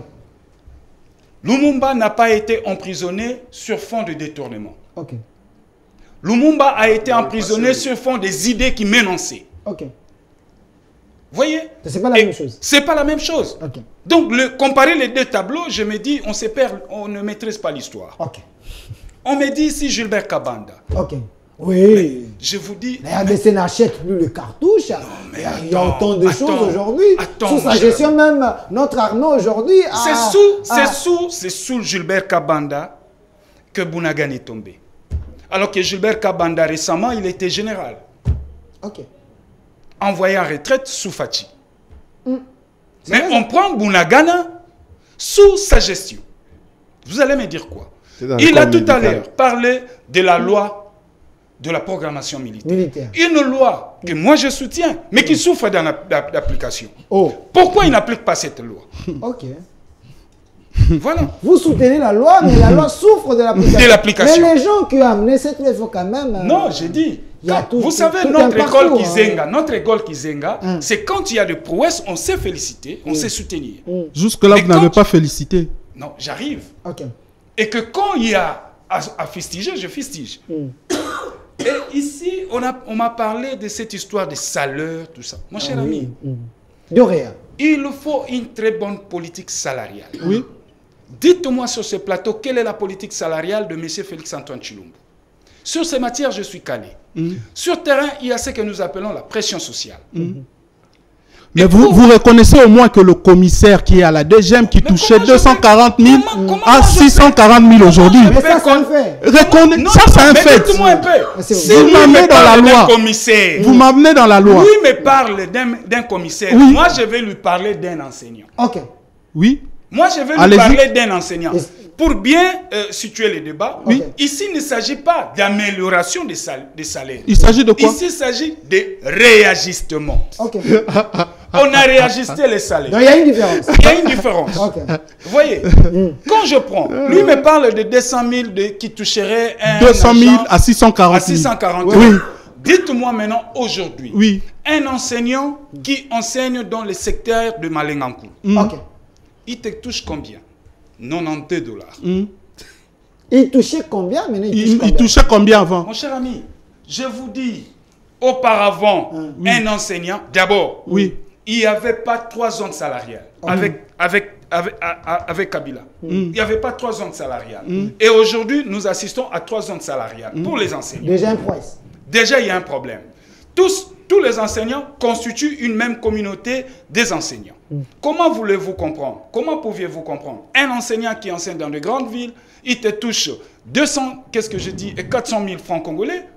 Lumumba n'a pas été emprisonné sur fond de détournement. Ok. Lumumba a été emprisonné sur fond des idées qui m'énonçaient. Ok. Vous voyez? C'est pas la même chose. C'est pas la même chose. Okay. Donc, comparer les deux tableaux, je me dis, on se perd, on ne maîtrise pas l'histoire. Ok. On me dit ici Gilbert Kabanda. Ok. Oui. Mais je vous dis... Mais RDC n'achète plus le cartouche. Il y a autant de choses aujourd'hui. Sous sa gestion même, notre armée aujourd'hui... C'est sous Gilbert Kabanda que Bounagan est tombé. Alors que Gilbert Kabanda, récemment, il était général. Ok. Envoyé en retraite sous Fachi. Mais on prend Bounagana sous sa gestion. Vous allez me dire quoi? Il a tout à l'heure parlé de la loi de la programmation militaire. Une loi que moi je soutiens, mais qui souffre dans l'application. Pourquoi il n'applique pas cette loi? Ok. Voilà. Vous soutenez la loi, mais la loi souffre de l'application. Mais les gens qui ont amené cette loi, il faut quand même... Non, j'ai dit... Vous savez, notre école Kizenga, c'est quand il y a des prouesses, on sait féliciter, on sait soutenir. Jusque-là, vous n'avez pas félicité. Non, j'arrive. Okay. Et que quand il y a à fustiger, je fustige. Et ici, on m'a parlé de cette histoire de salaire, tout ça. Mon cher ami, il faut une très bonne politique salariale. Oui. Dites-moi sur ce plateau, quelle est la politique salariale de M. Félix-Antoine Tshilombo? Sur ces matières, je suis calé. Sur terrain, il y a ce que nous appelons la pression sociale. Mais vous reconnaissez au moins que le commissaire qui est à la DGM qui touchait 240 000 à 640 000 aujourd'hui. Mais ça, c'est un fait. Ça, c'est un fait. Dites-moi un peu. Si vous m'amenez dans la loi, vous m'amenez dans la loi. Lui me parle d'un commissaire. Oui. Moi, je vais lui parler d'un enseignant. Ok. Oui. Moi, je vais lui parler d'un enseignant. Pour bien situer les débats, ici, il ne s'agit pas d'amélioration des salaires. Il s'agit de quoi? Ici, il s'agit de réajustement. Ok. On a réajusté les salaires. Donc, il y a une différence. Il y a une différence. Ok. Vous voyez, quand je prends, lui me parle de 200 000 qui toucherait 200 000 à 640 000. 640 000. Oui. Dites-moi maintenant, aujourd'hui, oui. Un enseignant qui enseigne dans le secteur de Malengankou, il te touche combien? 92 $. Il touchait combien? Il touchait combien avant? Mon cher ami, je vous dis, auparavant, un enseignant, d'abord, il n'y avait pas 3 ans de salarial avec Kabila. Il n'y avait pas 3 ans de salarial. Et aujourd'hui, nous assistons à 3 ans de salarial pour les enseignants. Déjà un problème. Déjà, il y a un problème. Tous les enseignants constituent une même communauté des enseignants. Comment voulez-vous comprendre? Comment pouviez-vous comprendre? Un enseignant qui enseigne dans de grandes villes, il te touche 200, qu'est-ce que je dis, et 400 000 francs congolais.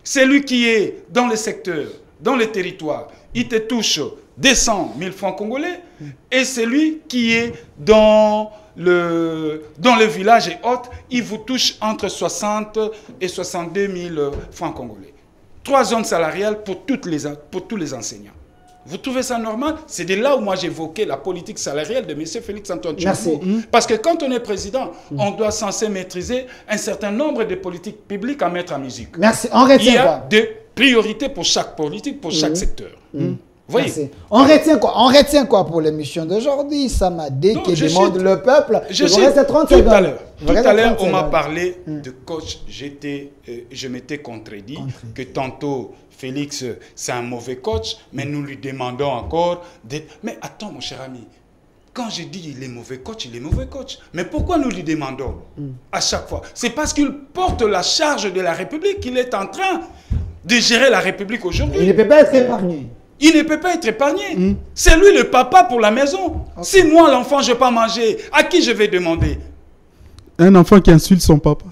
Celui qui est dans le secteur, dans les territoires, il te touche 200 000 francs congolais et celui qui est dans le village et autres, il vous touche entre 60 et 62 000 francs congolais. 3 zones salariales pour tous les enseignants. Vous trouvez ça normal? C'est de là où moi j'évoquais la politique salariale de M. Félix-Antoine Tshilombo. Parce que quand on est président, on doit censé maîtriser un certain nombre de politiques publiques à mettre en musique. Merci. On retient Il y a quoi? des priorités pour chaque politique, pour chaque secteur. Vous voyez? Merci. On retient quoi? On retient quoi pour l'émission d'aujourd'hui? Samadé qui demande le peuple. Je vous reste 30 tout secondes. à l'heure, on m'a parlé de coach. Je m'étais contredit que tantôt Félix, c'est un mauvais coach, mais nous lui demandons encore d'être... Mais attends, mon cher ami, quand je dis il est mauvais coach, il est mauvais coach. Mais pourquoi nous lui demandons à chaque fois? C'est parce qu'il porte la charge de la République, qu'il est en train de gérer la République aujourd'hui. Il ne peut pas être épargné. Il ne peut pas être épargné. C'est lui le papa pour la maison. Si moi, l'enfant, je ne vais pas manger, à qui je vais demander? Un enfant qui insulte son papa.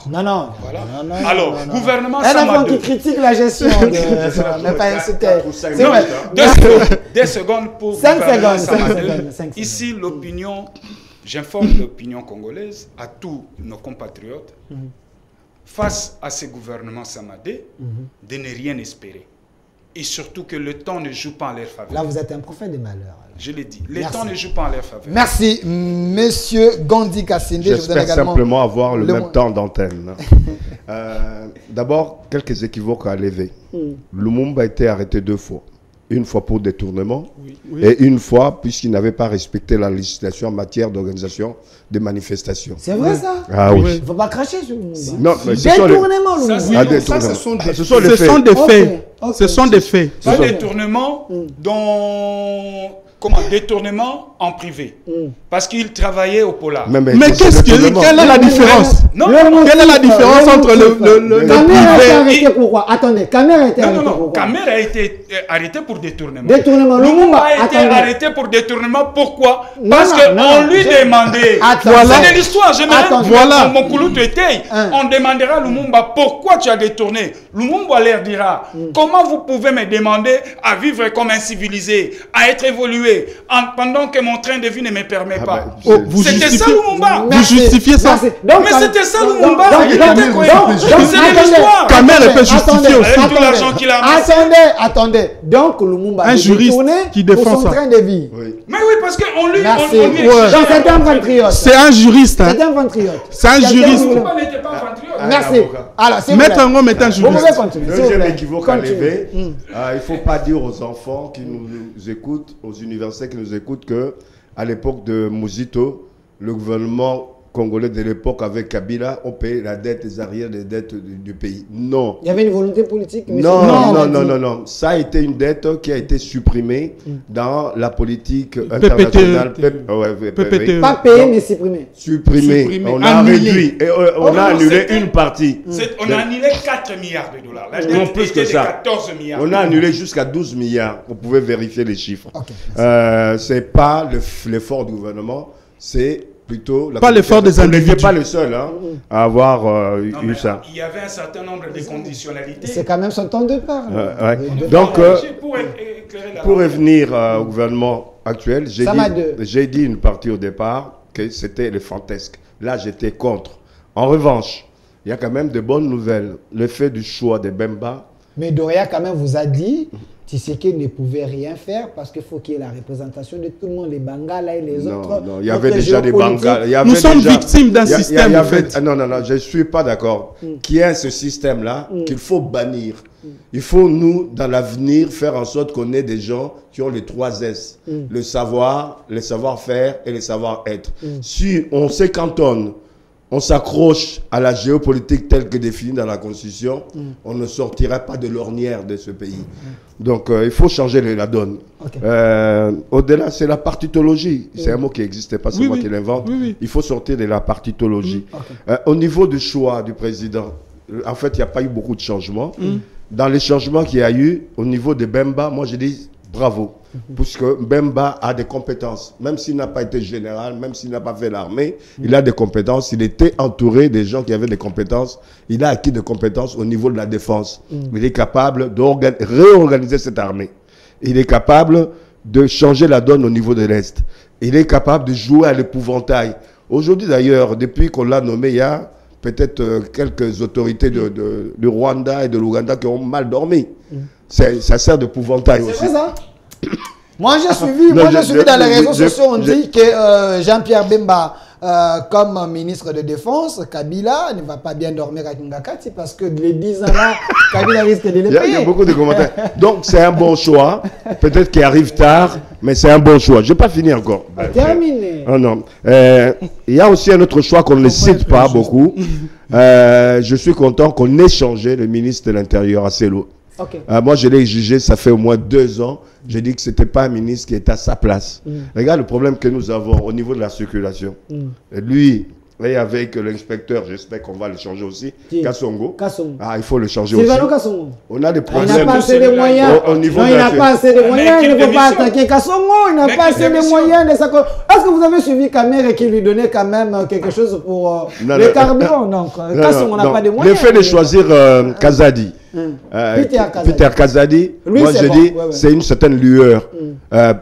Non. Voilà. Non, alors, gouvernement un enfant Samadé. qui critique la gestion de... mais pas insulter. C'est vrai. 2 secondes pour 5 gouvernement secondes. Samadé. Ici, l'opinion, j'informe l'opinion congolaise, à tous nos compatriotes, face à ce gouvernement Samadé, de ne rien espérer. Et surtout que le temps ne joue pas en leur faveur. Là, vous êtes un prophète des malheurs. Je l'ai dit. Le temps ne joue pas en leur faveur. Merci, monsieur Gandhi Kassende. J'espère simplement avoir le même temps d'antenne. D'abord, quelques équivoques à lever. Lumumba a été arrêté 2 fois. Une fois pour détournement et une fois puisqu'il n'avait pas respecté la législation en matière d'organisation des manifestations. C'est vrai ça? Ah oui. Il ne faut pas cracher sur Lumumba. Non, mais détournement, Ça, Lumumba. ce sont des Ce sont des faits. Ce sont des faits. Pas détournement détournement en privé. Parce qu'il travaillait au polar. Mais quelle est la différence? Quelle est la différence entre le Kamer a été privé? arrêté pourquoi? Attendez, Kamer a été arrêté pourquoi? Kamer a été arrêté pour détournement. Détournement. Lumumba a été arrêté pour détournement. Pourquoi? Parce qu'on lui demandait. C'est de l'histoire. J'aimerais mon couloute était. On demandera à Lumumba pourquoi tu as détourné. Lumumba leur dira comment vous pouvez me demander à vivre comme un civilisé, à être évolué pendant que mon train de vie ne me permet pas. C'était ça Lumumba. Vous justifiez ça? Mais c'était ça Lumumba. Il était cohérent. C'est de l'histoire. Kamer peut justifier aussi. Avec tout l'argent qu'il a amassé. Attendez. Donc Lumumba un juriste qui défend pour son train de vie. Mais oui, parce qu'on lui... Donc c'est un patriote. C'est un juriste. C'est un patriote. C'est un juriste. Lumumba n'était pas un patriote. Merci. Alors, Maître Ngom est un vous pouvez juriste. continuer. Deuxième équivoque à lever, il ne faut pas dire aux enfants qui nous écoutent, aux universités qui nous écoutent, que à l'époque de Mouzito, le gouvernement congolais de l'époque avec Kabila ont payé la dette, les arrières des dettes du pays. Non. Il y avait une volonté politique. Non. Ça a été une dette qui a été supprimée dans la politique internationale. PPTE. Pas payé, mais supprimé. Supprimé. On a réduit. Et on a annulé une partie. On a annulé 4 milliards de dollars. La Non, dette plus était que de ça. 14 milliards. On a annulé jusqu'à 12 milliards. Vous pouvez vérifier les chiffres. Okay. Ce n'est pas l'effort du gouvernement, c'est plutôt... Pas l'effort des individus. On n'était pas le seul à avoir eu ça. Il y avait un certain nombre de conditionnalités. C'est quand même son temps de part. Donc, éclairer la pour revenir au gouvernement actuel, Samadé. j'ai dit une partie au départ que c'était le fantasque. Là, j'étais contre. En revanche, il y a quand même de bonnes nouvelles. Le fait du choix de Bemba. Mais Doria, quand même, vous a dit Tshisekedi ne pouvait rien faire parce qu'il faut qu'il y ait la représentation de tout le monde, les Bangala et les autres. Non, il y avait déjà des Bangala. Nous sommes victimes d'un système, en fait. Non, je ne suis pas d'accord. Qu'il y ait ce système-là qu'il faut bannir. Il faut, nous, dans l'avenir, faire en sorte qu'on ait des gens qui ont les 3 S. Le savoir, le savoir-faire et le savoir-être. Si on se cantonne, on s'accroche à la géopolitique telle que définie dans la Constitution, on ne sortira pas de l'ornière de ce pays. Donc, il faut changer la donne. Au-delà, c'est la partitologie. C'est un mot qui n'existait pas, c'est moi qui l'invente. Il faut sortir de la partitologie. Au niveau du choix du président, en fait, il n'y a pas eu beaucoup de changements. Dans les changements qu'il y a eu, au niveau de Bemba, moi je dis bravo. Puisque Bemba a des compétences. Même s'il n'a pas été général, même s'il n'a pas fait l'armée, il a des compétences. Il était entouré des gens qui avaient des compétences. Il a acquis des compétences au niveau de la défense. Il est capable de réorganiser cette armée. il est capable de changer la donne au niveau de l'Est. Il est capable de jouer à l'épouvantail. Aujourd'hui d'ailleurs, depuis qu'on l'a nommé, il y a peut-être quelques autorités du Rwanda et de l'Ouganda qui ont mal dormi. Ça sert d'épouvantail aussi. C'est vrai ça? Moi j'ai suivi, dans les réseaux sociaux, on dit que Jean-Pierre Bemba, comme ministre de Défense, Kabila ne va pas bien dormir avec Ngakati parce que les 10 ans là, Kabila risque de les payer. Il y a beaucoup de commentaires. Donc c'est un bon choix, peut-être qu'il arrive tard, mais c'est un bon choix. Je n'ai pas fini encore. Terminé. Oh non. Il y a aussi un autre choix qu'on ne cite pas beaucoup. Je suis content qu'on ait changé le ministre de l'Intérieur à Celo. Okay. Moi, je l'ai exigé, ça fait au moins 2 ans. J'ai dit que ce n'était pas un ministre qui était à sa place. Regarde le problème que nous avons au niveau de la circulation. Lui, et avec l'inspecteur, j'espère qu'on va le changer aussi, Kassongo. Ah, il faut le changer aussi. Kassongo. On a des problèmes. Il n'a pas assez de moyens. Au niveau non, il n'a pas assez de moyens. Il ne faut pas attaquer Kassongo. Il n'a pas assez de moyens. Est-ce que vous avez suivi Kamere qui lui donnait quand même quelque chose pour le carburant? Non, Kassongo n'a pas de moyens. Le fait de choisir Kazadi. Peter Kazadi, moi je dis, c'est une certaine lueur.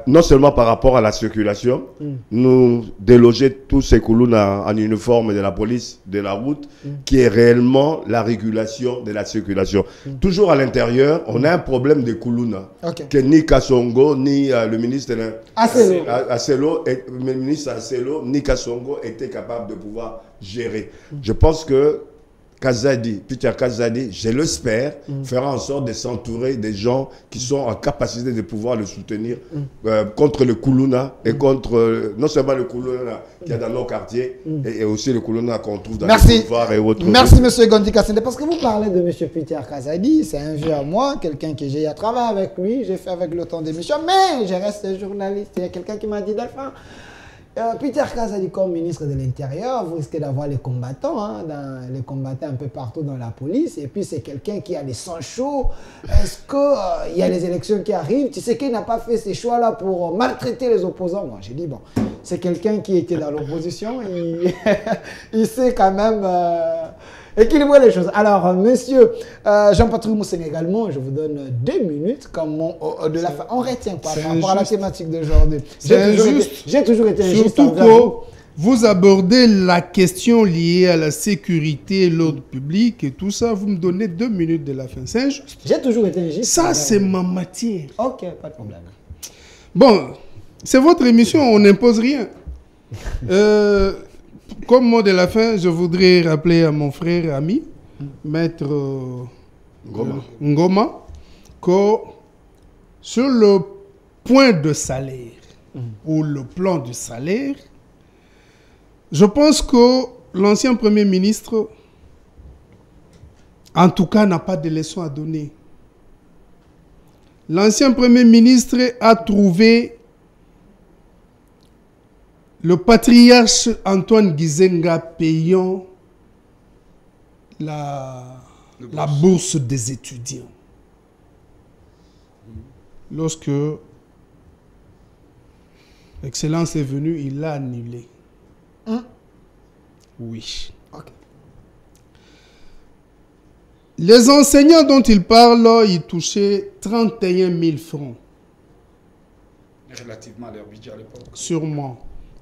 Non seulement par rapport à la circulation, nous déloger tous ces Koulouna en uniforme de la police de la route, qui est réellement la régulation de la circulation. Toujours à l'intérieur, on a un problème de Koulouna, que ni Kassongo, ni le ministre Acelo, le ministre Acelo, ni Kassongo étaient capables de pouvoir gérer. Je pense que Kazadi, Peter Kazadi, je l'espère, fera en sorte de s'entourer des gens qui sont en capacité de pouvoir le soutenir contre le Koulouna et contre non seulement le Koulouna qu'il y a dans nos quartiers et aussi le Koulouna qu'on trouve dans les boulevards et autres. Merci M. Gondi Kassende, parce que vous parlez de M. Peter Kazadi, c'est un vieux à moi, quelqu'un que j'ai travaillé avec lui, j'ai fait avec le temps d'émission, mais je reste journaliste. Il y a quelqu'un qui m'a dit, Delphin, Peter Kazadi comme ministre de l'Intérieur, vous risquez d'avoir les combattants, les combattants un peu partout dans la police. Et puis c'est quelqu'un qui a les sangs chauds. Est-ce qu'il y a les élections qui arrivent? Tu sais qu'il n'a pas fait ces choix-là pour maltraiter les opposants. Moi j'ai dit, bon, c'est quelqu'un qui était dans l'opposition. Il sait quand même équilibrer les choses. Alors, monsieur Jean-Patrick Mousseng également, je vous donne 2 minutes comme de la fin. On retient quoi par rapport à la thématique d'aujourd'hui? J'ai toujours été injuste. Surtout que vous abordez la question liée à la sécurité, l'ordre public et tout ça. Vous me donnez 2 minutes de la fin. C'est injuste. J'ai toujours été injuste. Ça, c'est ma matière. Ok, pas de problème. Bon, c'est votre émission, on n'impose rien. Comme mot de la fin, je voudrais rappeler à mon frère et ami, Maître Ngoma, que sur le point de salaire ou le plan de salaire, je pense que l'ancien Premier ministre, en tout cas, n'a pas de leçon à donner. L'ancien Premier ministre a trouvé le patriarche Antoine Gizenga payant la bourse des étudiants. Lorsque Excellence est venue, il l'a annulé. Oui. Okay. Les enseignants dont il parle, ils touchaient 31 000 francs. Relativement à leur budget à l'époque. Sûrement.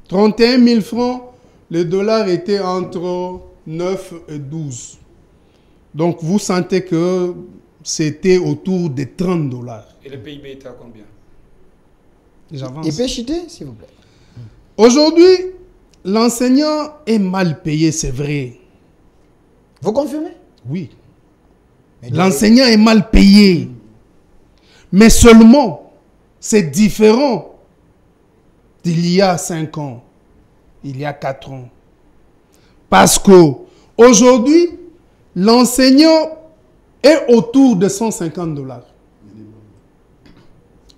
31 000 francs, le dollar était entre 9 et 12. Donc vous sentez que c'était autour de 30 $. Et le PIB était à combien? J'avance. Il peut chuter, s'il vous plaît. Aujourd'hui, l'enseignant est mal payé, c'est vrai. Vous confirmez? Oui. L'enseignant est mal payé. Mais seulement, c'est différent d'il y a 5 ans, il y a 4 ans. Parce que aujourd'hui, l'enseignant est autour de 150 $.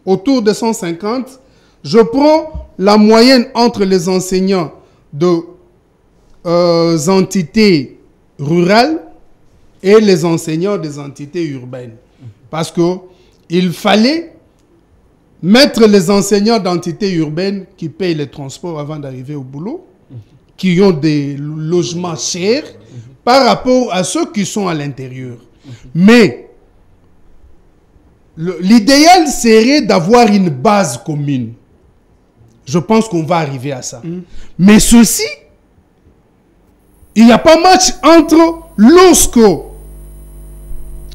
Autour de 150, je prends la moyenne entre les enseignants de entités rurales et les enseignants des entités urbaines. Parce qu'il fallait mettre les enseignants d'entités urbaines qui payent les transports avant d'arriver au boulot, qui ont des logements chers, par rapport à ceux qui sont à l'intérieur. Mais l'idéal serait d'avoir une base commune. Je pense qu'on va arriver à ça. Mais ceci, il n'y a pas match entre lorsque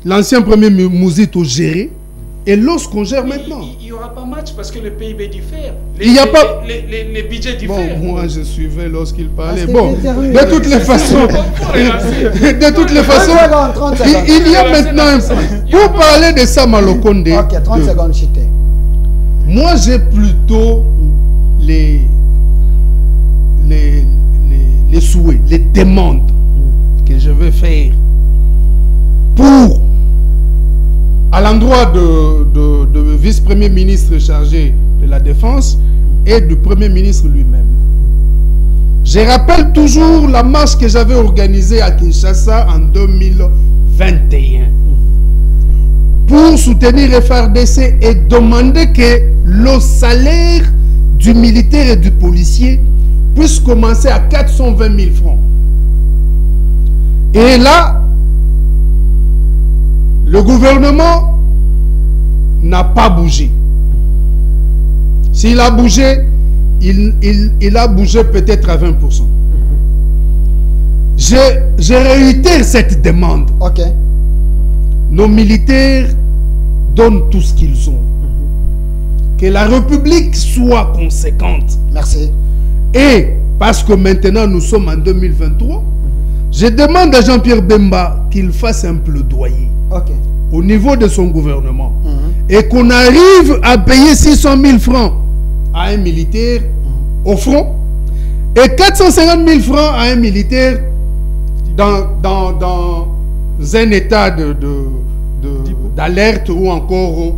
l'ancien premier Mouzito gérait et lorsqu'on gère maintenant. Il n'y aura pas match parce que le PIB diffère. Il n'y a pas... Les budgets Bon, diffèrent. moi je suivais lorsqu'il parlait. Parce que Bon, de toutes les façons, il y a maintenant... Pour parler de ça, Malokonde, Ok, 30 secondes, Chité. moi j'ai plutôt les souhaits, les demandes que je veux faire pour, à l'endroit de vice-premier ministre chargé de la défense et du premier ministre lui-même. Je rappelle toujours la marche que j'avais organisée à Kinshasa en 2021 pour soutenir FRDC et demander que le salaire du militaire et du policier puisse commencer à 420 000 francs. Et là, le gouvernement n'a pas bougé. S'il a bougé, il a bougé peut-être à 20%. Je réitère cette demande. Ok. Nos militaires donnent tout ce qu'ils ont. Que la République soit conséquente. Merci. Et parce que maintenant nous sommes en 2023, je demande à Jean-Pierre Bemba qu'il fasse un plaidoyer au niveau de son gouvernement et qu'on arrive à payer 600 000 francs à un militaire au front et 450 000 francs à un militaire dans un état d'alerte ou encore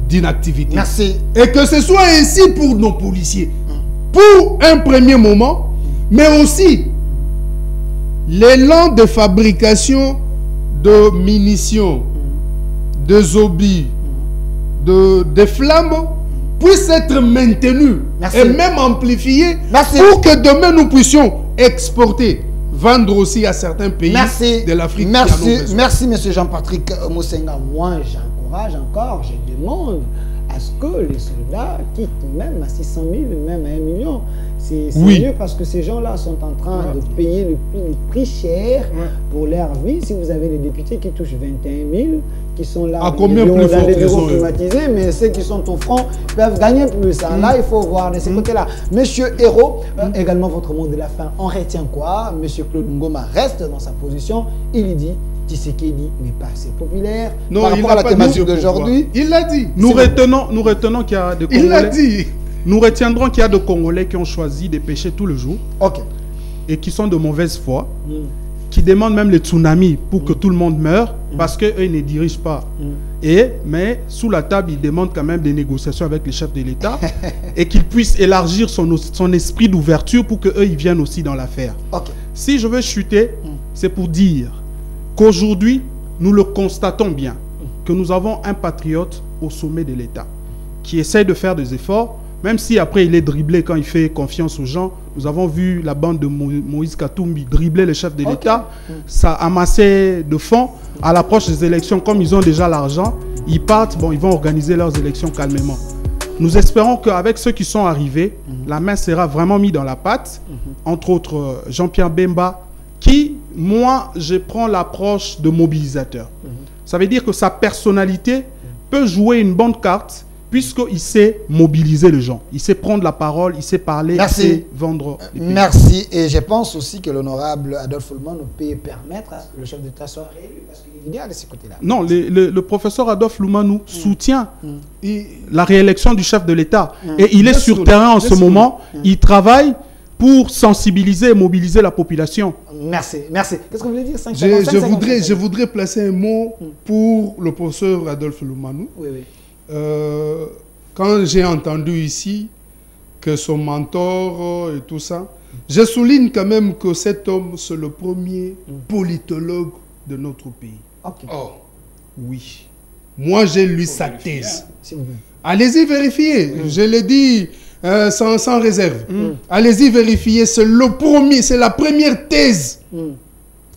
d'inactivité. Merci. Et que ce soit ainsi pour nos policiers. Pour un premier moment, mais aussi l'élan de fabrication de munitions, de obus, de flammes puisse être maintenu et même amplifié pour que demain nous puissions exporter, vendre aussi à certains pays de l'Afrique. Merci, monsieur Jean-Patrick Moussenga. Moi, j'encourage encore, je demande à ce que les soldats quittent même à 600 000, même à 1 million. C'est mieux parce que ces gens-là sont en train de payer le prix cher pour leur vie. Si vous avez les députés qui touchent 21 000, qui sont là à combien plus dans les bureaux climatisés, mais ceux qui sont au front peuvent gagner plus. Là, il faut voir de ces côtés-là. Monsieur Hérault, également votre mot de la fin, on retient quoi? Monsieur Claude Ngoma reste dans sa position. Il dit Tshisekedi n'est pas assez populaire. Non, par rapport à la thématique d'aujourd'hui. Il l'a dit. Nous retenons qu'il y a des Congolais. Il l'a dit. Nous retiendrons qu'il y a des Congolais qui ont choisi de pécher tous les jours. Et qui sont de mauvaise foi. Qui demandent même le tsunami pour que tout le monde meure. Parce qu'eux ne dirigent pas. Mais sous la table, ils demandent quand même des négociations avec les chefs de l'État. Et qu'ils puissent élargir son esprit d'ouverture pour qu'eux, ils viennent aussi dans l'affaire. Si je veux chuter, c'est pour dire qu'aujourd'hui, nous le constatons bien, que nous avons un patriote au sommet de l'État, qui essaie de faire des efforts, même si après il est dribblé quand il fait confiance aux gens. Nous avons vu la bande de Moïse Katumbi dribbler les chefs de l'État. Ça a amassé de fonds. À l'approche des élections, comme ils ont déjà l'argent, ils partent, ils vont organiser leurs élections calmement. Nous espérons qu'avec ceux qui sont arrivés, la main sera vraiment mise dans la pâte, entre autres Jean-Pierre Bemba, qui, moi, je prends l'approche de mobilisateur. Ça veut dire que sa personnalité peut jouer une bonne carte, puisqu'il sait mobiliser les gens. Il sait prendre la parole, il sait parler, il sait vendre les pays. Merci. Et je pense aussi que l'honorable Adolphe Louma peut permettre à le chef d'État soit réélu, parce qu'il est idéal de ce côté-là. Non, le professeur Adolphe Louma nous soutient la réélection du chef de l'État. Et il est sur terrain en ce moment. Il travaille pour sensibiliser et mobiliser la population. Merci, merci. Qu'est-ce que vous voulez dire? Je voudrais placer un mot pour le professeur Adolphe Loumanou. Quand j'ai entendu ici que son mentor et tout ça, je souligne quand même que cet homme, c'est le premier politologue de notre pays. Oui. Moi, j'ai lu sa thèse. Allez-y vérifier. Je l'ai dit sans réserve. Allez-y vérifier. C'est la première thèse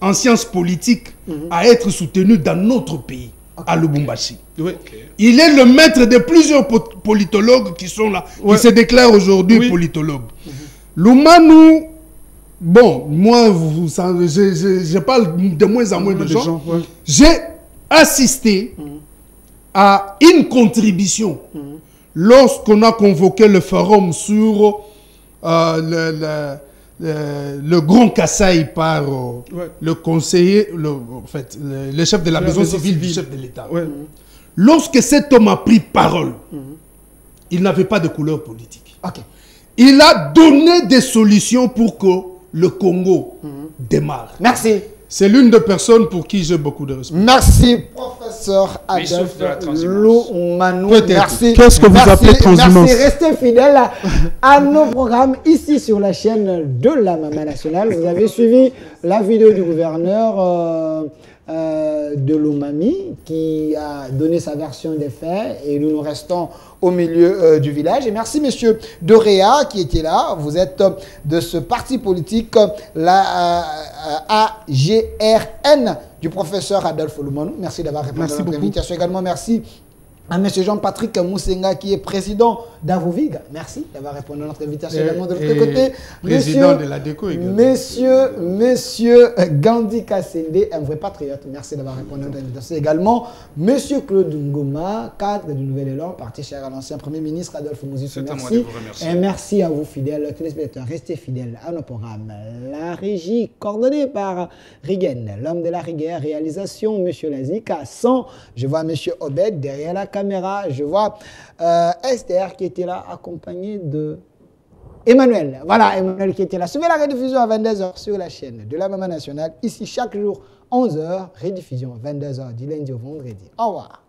en sciences politiques à être soutenue dans notre pays. à Lubumbashi. Oui. Il est le maître de plusieurs politologues qui sont là, qui se déclarent aujourd'hui politologues. Lumanu, bon, moi, vous savez, je parle de moins en moins de gens. J'ai assisté à une contribution lorsqu'on a convoqué le forum sur le Grand Kasaï par le conseiller, le chef de la maison civile du chef de l'État. Lorsque cet homme a pris parole, il n'avait pas de couleur politique. Il a donné des solutions pour que le Congo démarre. Merci. C'est l'une des personnes pour qui j'ai beaucoup de respect. Merci, professeur Adolphe Loumanou. Merci. Qu'est-ce que vous appelez transhumance? Merci, restez fidèles à nos programmes ici sur la chaîne de la Mama Nationale. Vous avez suivi la vidéo du gouverneur de l'Omami qui a donné sa version des faits et nous restons au milieu du village. Et merci monsieur Doréa qui était là. Vous êtes de ce parti politique, la AGRN du professeur Adolphe Loumanou. Merci d'avoir répondu à notre invitation. Également merci à M. Jean-Patrick Moussenga qui est président d'Avovig. Merci d'avoir répondu à notre invitation. Également de l'autre côté, président de la DECO également. Monsieur Gandhi Kassende, un vrai patriote. Merci d'avoir répondu à notre invitation. Également, Monsieur Claude Ngoma, cadre du Nouvel Élan, parti cher à l'ancien Premier ministre Adolphe Mouzissou. Merci. Et merci à vous, fidèles téléspectateurs. Restez fidèles à nos programmes. La régie coordonnée par Rigen, l'homme de la rigueur, réalisation, Monsieur Lazika, son. Je vois Monsieur Obed derrière la caméra. Je vois Esther qui était là, accompagné de Emmanuel. Voilà, Emmanuel qui était là. Suivez la rediffusion à 22h sur la chaîne de la Mama Nationale. Ici, chaque jour, 11h, rediffusion 22h du lundi au vendredi. Au revoir.